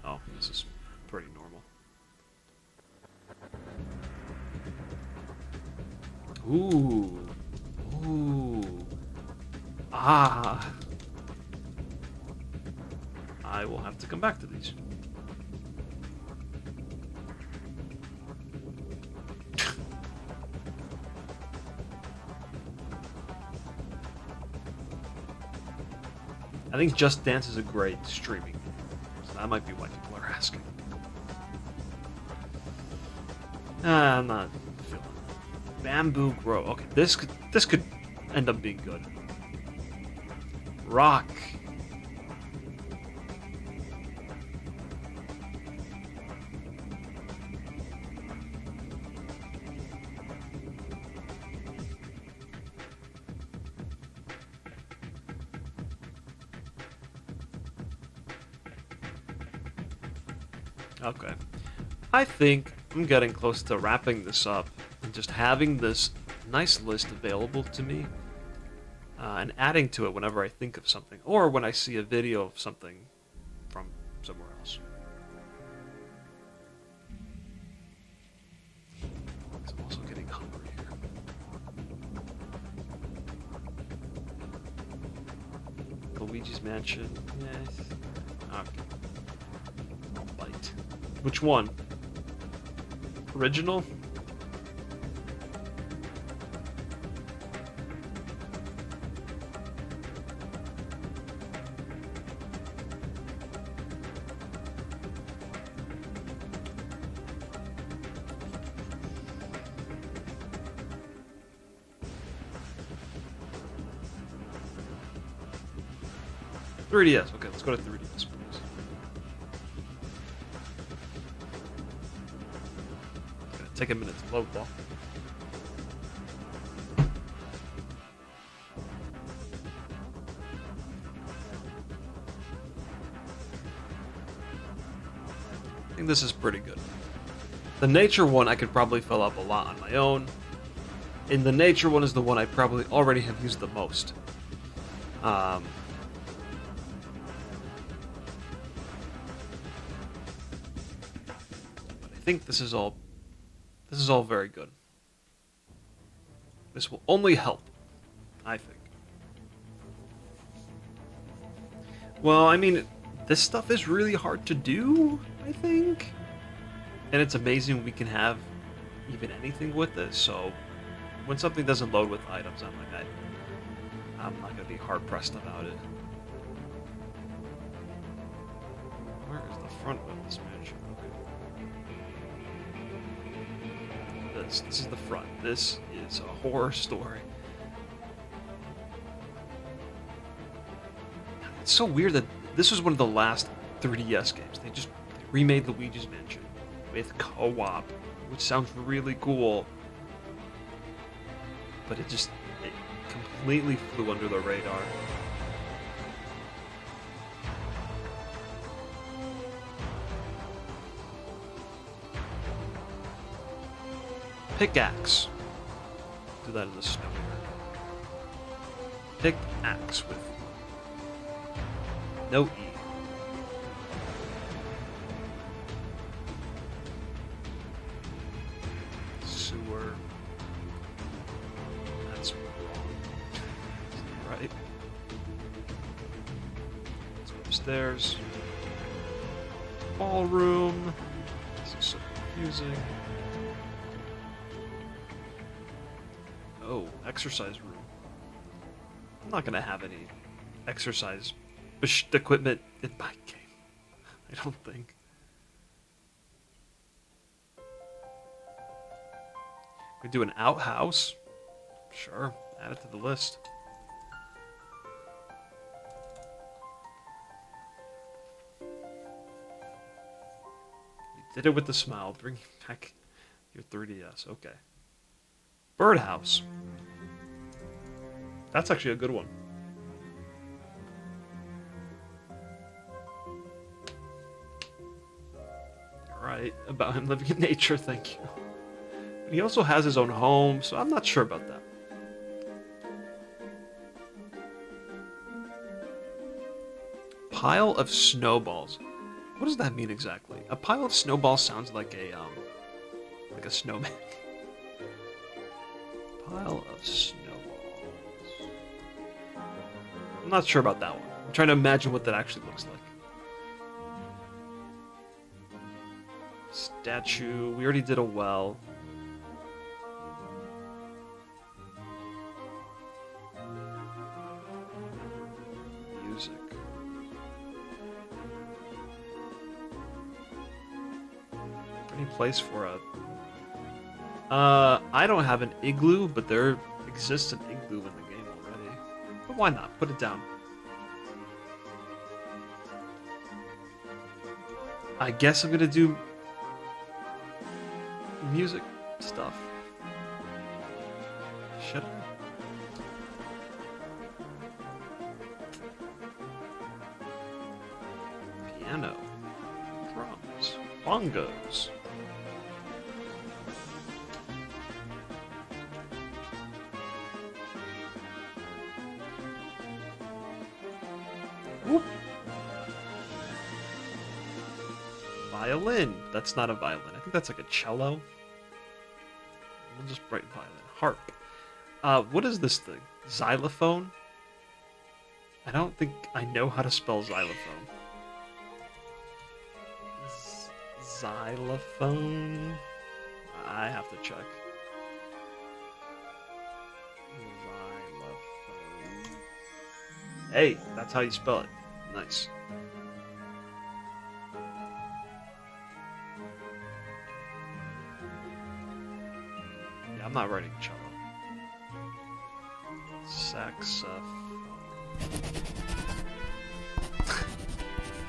[SPEAKER 1] Oh, this is pretty normal. Ooh. Ooh. Ah. I will have to come back to these. I think Just Dance is a great streaming game, so that might be why people are asking. I'm not feeling it. Bamboo Grove. Okay, this could end up being good. Rock. Okay. I think I'm getting close to wrapping this up and just having this nice list available to me and adding to it whenever I think of something or when I see a video of something from somewhere else. I'm also getting hungry here. Luigi's Mansion. Yes. Okay. I'll bite. Which one? Original? .3DS. Okay, let's go to 3DS, please. Gonna take a minute to load though. I think this is pretty good. The nature one I could probably fill up a lot on my own. And the nature one is the one I probably already have used the most. I think this is all very good. This will only help, I think. Well, I mean, this stuff is really hard to do, I think. And it's amazing we can have even anything with this, so when something doesn't load with items, I'm like, I'm not going to be hard-pressed about it. Where is the front of this mansion? This is the front. This is a horror story. It's so weird that this was one of the last 3DS games. They remade Luigi's Mansion with co-op, which sounds really cool. But it completely flew under the radar. Pickaxe. Do that in the snow here. Pickaxe with no E. Sewer. That's wrong. Right. Let's go upstairs. Ballroom. This is so confusing. Oh, exercise room. I'm not gonna have any exercise equipment in my game. I don't think. We do an outhouse. Sure, add it to the list. You did it with the smile. Bring back your 3DS. Okay. Birdhouse. That's actually a good one. You're right about him living in nature, thank you. But he also has his own home, so I'm not sure about that. Pile of snowballs. What does that mean exactly? A pile of snowballs sounds like a snowman. Pile of snowballs. I'm not sure about that one. I'm trying to imagine what that actually looks like. Statue. We already did a well. Music. Any place for a I don't have an igloo, but there exists an igloo in the game already. But why not? Put it down. I guess I'm gonna do music stuff. Should I? Piano, drums, bongos. Whoop. Violin. That's not a violin. I think that's like a cello. We'll just write violin. Harp. What is this thing? Xylophone? I don't think I know how to spell xylophone. Xylophone? I have to check. Xylophone. Hey, that's how you spell it. Nice. Yeah, I'm not writing cello. Saxophone.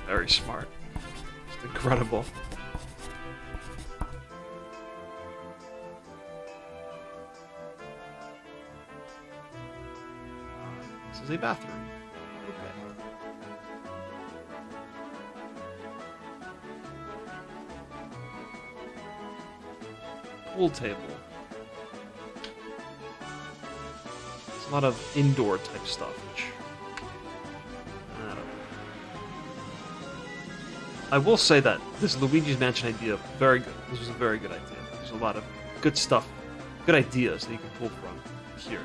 [SPEAKER 1] Very smart. Just incredible. This is a bathroom. Okay. Pool table. It's a lot of indoor type stuff, which I don't know. I will say that this Luigi's Mansion idea, very good. This was a very good idea. There's a lot of good stuff, good ideas that you can pull from here.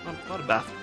[SPEAKER 1] A lot of bathrooms.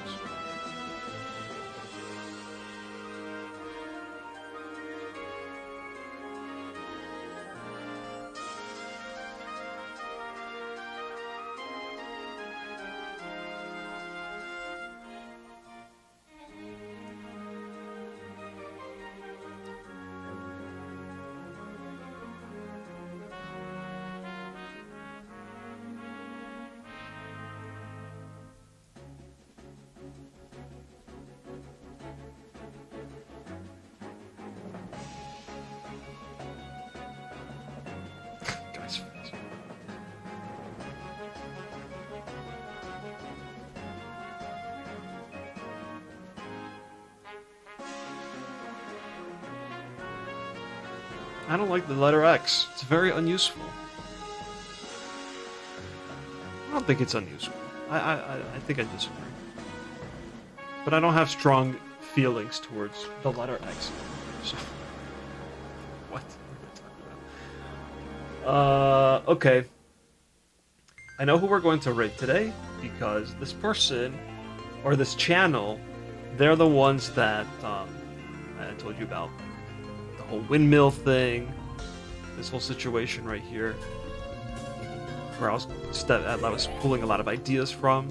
[SPEAKER 1] Guy's face. I don't like the letter X. It's very unuseful. I don't think it's unuseful. I think I disagree. But I don't have strong feelings towards the letter X. So, what? Okay. I know who we're going to rate today because this person or this channel, they're the ones that I told you about the whole windmill thing, this whole situation right here, where I was pulling a lot of ideas from.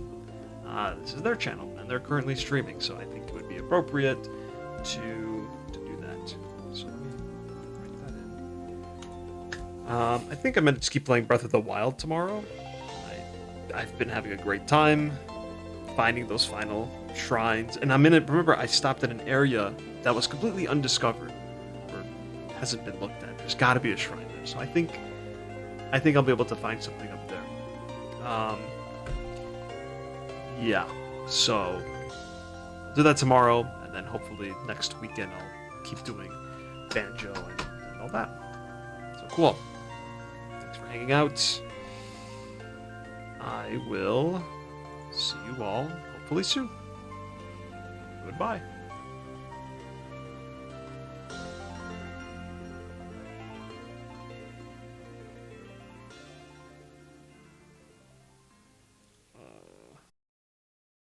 [SPEAKER 1] This is their channel, and they're currently streaming, so I think it would be appropriate to do that. So let me write that in. I think I'm going to just keep playing Breath of the Wild tomorrow. I've been having a great time finding those final shrines, and remember, I stopped at an area that was completely undiscovered, or hasn't been looked at. There's got to be a shrine there, so I think I'll be able to find something up there. Yeah, so I'll do that tomorrow, and then hopefully next weekend I'll keep doing Banjo and all that. So cool. Thanks for hanging out. I will see you all hopefully soon. Goodbye.